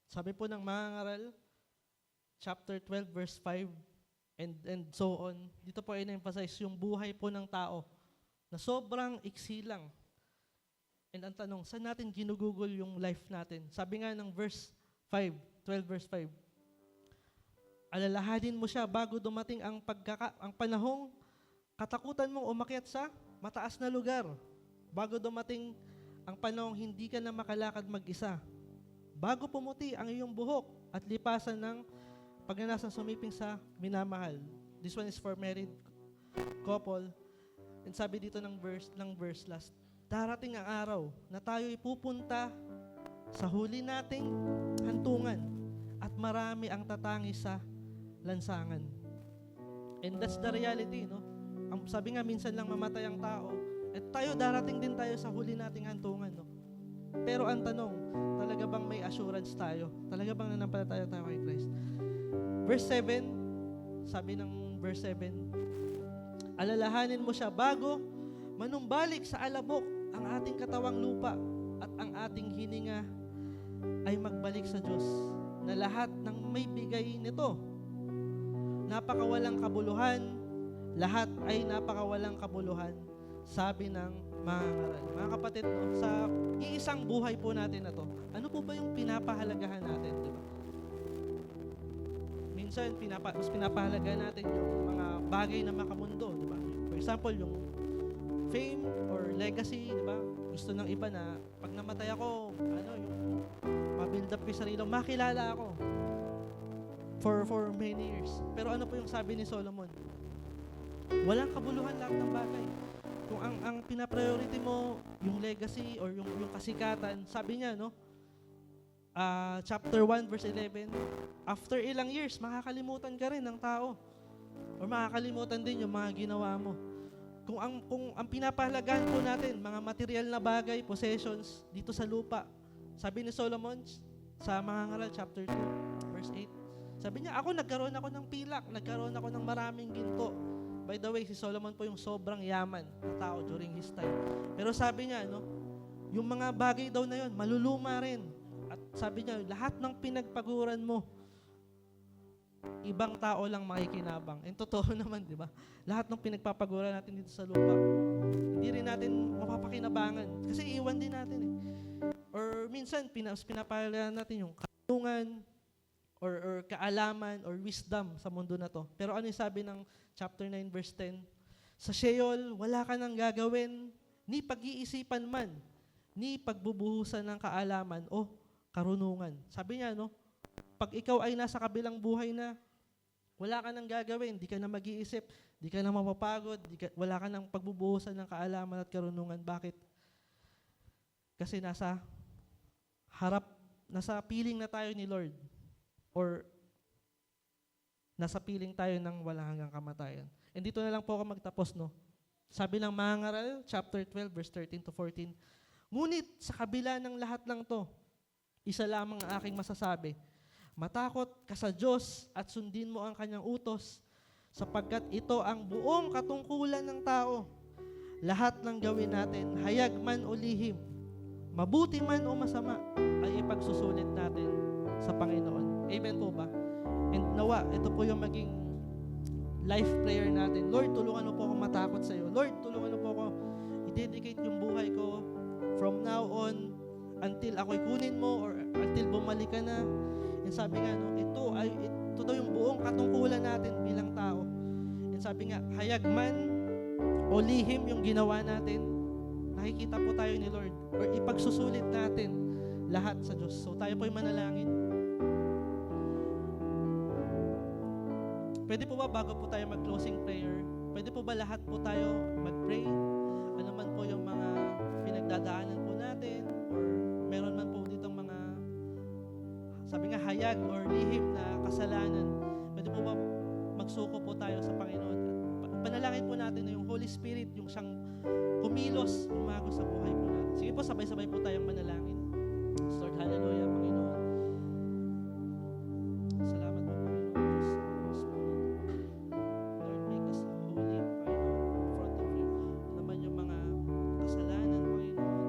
Sabi po ng Mangangaral, chapter 12, verse 5, and so on. Dito po ay na-emphasize yung buhay po ng tao na sobrang iksi lang. And ang tanong, saan natin ginugugol yung life natin? Sabi nga ng verse 5, 12 verse 5, alalahanin mo siya bago dumating ang panahong katakutan mong umakyat sa mataas na lugar. Bago dumating ang panahong hindi ka na makalakad mag-isa. Bago pumuti ang iyong buhok at lipasan ng pagnanasang sumiping sa minamahal. This one is for married couple. And sabi dito ng verse last, darating ang araw na tayo'y pupunta sa huli nating hantungan at marami ang tatangi sa lansangan. And that's the reality, no? Ang sabi nga, minsan lang mamatay ang tao, at tayo darating din tayo sa huli nating hantungan, no? Pero ang tanong, talaga bang may assurance tayo? Talaga bang nanampalataya tayo kay Christ? Verse 7, sabi ng verse 7, alalahanin mo siya bago manumbalik sa alabok ang ating katawang lupa at ang ating hininga ay magbalik sa Diyos na lahat ng may bigay nito. Napakawalang kabuluhan, lahat ay napakawalang kabuluhan, sabi ng Mangangaral. Mga kapatid, no, sa iisang buhay po natin na to, ano po ba yung pinapahalagahan natin, di ba? Minsan, mas pinapahalagahan natin yung mga bagay na makamundo, di ba? For example, yung fame or legacy, di ba? Gusto ng iba na, pag namatay ako, yung ma-build up yung sarili, makilala ako for many years. Pero ano po yung sabi ni Solomon? Walang kabuluhan lahat ng bagay. Kung ang pina-priority mo, yung legacy or yung kasikatan, sabi niya, no? Chapter 1, verse 11, after ilang years, makakalimutan ka rin ng tao. Or makakalimutan din yung mga ginawa mo. Kung ang pinapahalagahan po natin, mga material na bagay, possessions, dito sa lupa, sabi ni Solomon, sa Mangangaral, chapter 2, verse 8, sabi niya, nagkaroon ako ng pilak, nagkaroon ako ng maraming ginto. By the way, si Solomon po yung sobrang yaman na tao during his time. Pero sabi niya, no, yung mga bagay daw na yun, maluluma rin. At sabi niya, lahat ng pinagpaguran mo, ibang tao lang makikinabang. And totoo naman, di ba? Lahat ng pinagpapaguran natin dito sa lupa, hindi rin natin mapapakinabangan. Kasi iwan din natin eh. Or minsan, pinapalalan natin yung katungan, or kaalaman, or wisdom sa mundo na to. Pero ano yung sabi ng chapter 9, verse 10? Sa Sheol, wala ka nang gagawin, ni pag-iisipan man, ni pagbubuhusan ng kaalaman, o karunungan. Sabi niya, no, pag ikaw ay nasa kabilang buhay na, wala ka nang gagawin, di ka na mag-iisip, di ka na mapapagod, wala ka nang pagbubuhusan ng kaalaman at karunungan. Bakit? Kasi nasa piling na tayo ni Lord, or nasa piling tayo ng wala hanggang kamatayan. And dito na lang po ako magtapos, no? Sabi ng mga ngaral, chapter 12, verse 13 to 14, ngunit sa kabila ng lahat ng to, isa lamang ang aking masasabi, matakot ka sa Diyos at sundin mo ang kanyang utos, sapagkat ito ang buong katungkulan ng tao. Lahat ng gawin natin, hayag man o lihim, mabuti man o masama, ay ipagsusulit natin sa Panginoon. Amen po ba? And nawa, ito po yung maging life prayer natin. Lord, tulungan mo po akong matakot sa iyo. Lord, tulungan mo po ako i-dedicate yung buhay ko from now on until ako'y kunin mo or until bumalik ka na. And sabi nga, no, ito daw yung buong katungkulan natin bilang tao. And sabi nga, hayag man o lihim yung ginawa natin, nakikita po tayo ni Lord or ipagsusulit natin lahat sa Diyos. So tayo po'y manalangin. Pwede po ba bago po tayo mag-closing prayer, pwede po ba lahat po tayo mag-pray? Ano man po yung mga pinagdadaanan po natin or meron man po ditong mga sabi nga hayag or lihim na kasalanan, pwede po ba magsuko po tayo sa Panginoon? Panalangin po natin na yung Holy Spirit, yung siyang kumilos, umago sa buhay po natin. Sige po, sabay-sabay po tayong manalangin. Lord, hallelujah, Panginoon. Salamat po, Panginoon Diyos. Lord, make us holy, Panginoon, in front of you. Ano naman yung mga kasalanan, Panginoon,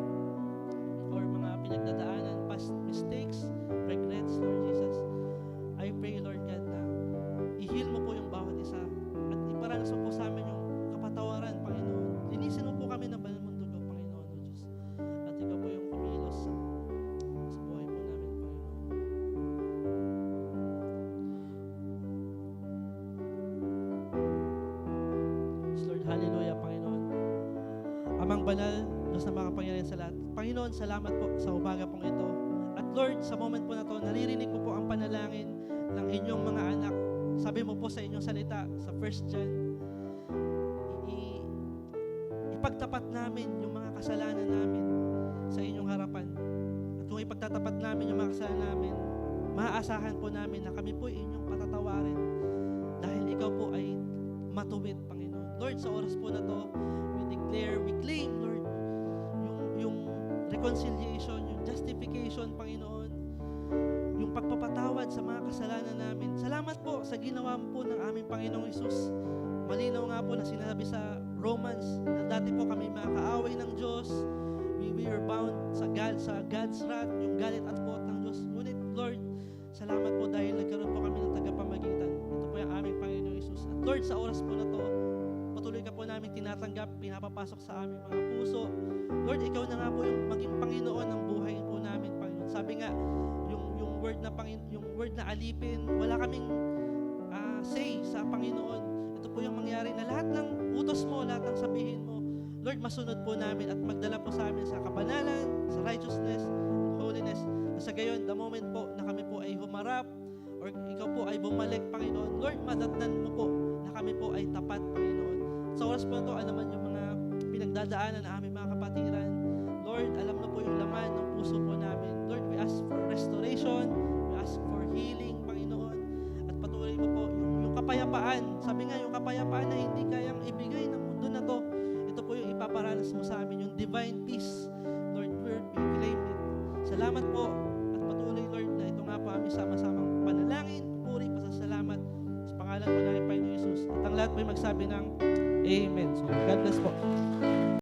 or mga pinagdadaanan, past mistakes, regrets, Lord Jesus. I pray, Lord God, na i-heal mo po yung bawat isa at iparanas mo po sa amin yung kapatawaran, Panginoon. Linisin mo po kami ng banal mong dugo, Panginoon, O Diyos. At ikaw po yung kumilos sa buhay po namin, Panginoon. Lord, hallelujah, Panginoon. Amang banal, Diyos na makapangyarihan sa lahat. Panginoon, salamat po sa umaga pong ito. At Lord, sa moment po na to, naririnig ko po ang panalangin ng inyong mga anak. Sabi mo po sa inyong salita, sa 1 John, ipagtapat namin yung mga kasalanan namin sa inyong harapan. At kung ipagtatapat namin yung mga kasalanan namin, maaasahan po namin na kami po inyong patatawarin dahil ikaw po ay matuwid, Panginoon. Lord, sa oras po na to, we declare, we claim, Lord, yung reconciliation, yung justification, Panginoon, yung pagpapatawad sa mga kasalanan namin. Salamat po sa ginawa po ng aming Panginoong Hesus. Malinaw nga po na sinabi sa Romans na dati po kami mga kaaway ng Diyos. We were bound sa God's wrath, yung galit at pot ng Diyos. Ngunit, Lord, salamat po dahil nagkaroon po kami ng tagapamagitan. Ito po yung aming Panginoong Hesus. At Lord, sa oras po na to, patuloy ka po namin tinatanggap, pinapapasok sa aming mga puso. Lord, ikaw na nga po yung maging Panginoon ng buhay po namin, Panginoon. Sabi nga, yung word na alipin, wala kaming say sa Panginoon. Ito po yung mangyari na lahat ng utos mo, lahat ng sabihin mo, Lord, masunod po namin at magdala po sa amin sa kabanalan, sa righteousness, and holiness. Sa gayon, the moment po na kami po ay humarap or ikaw po ay bumalik, Panginoon, Lord, madatnan mo po na kami po ay tapat, Panginoon. Sa oras po na ito, alam yung mga pinagdadaanan na aming mga kapatiran, Lord, alam na po yung laman ng puso po namin. Lord, we ask for restoration, we ask for healing, Panginoon, at patuloy mo po yung kapayapaan. Sabi nga, yung kapayapaan na hindi kayang ibigay ng mundo na to, ito po yung ipaparanas mo sa amin, yung divine peace. Lord, we claim it. Salamat po, at patuloy, Lord, na ito nga po aming sama-samang panalangin, puri, pasasalamat sa pangalan mo na Panginoon Jesus. At ang lahat po yung magsabi ng Amen. So, God bless po.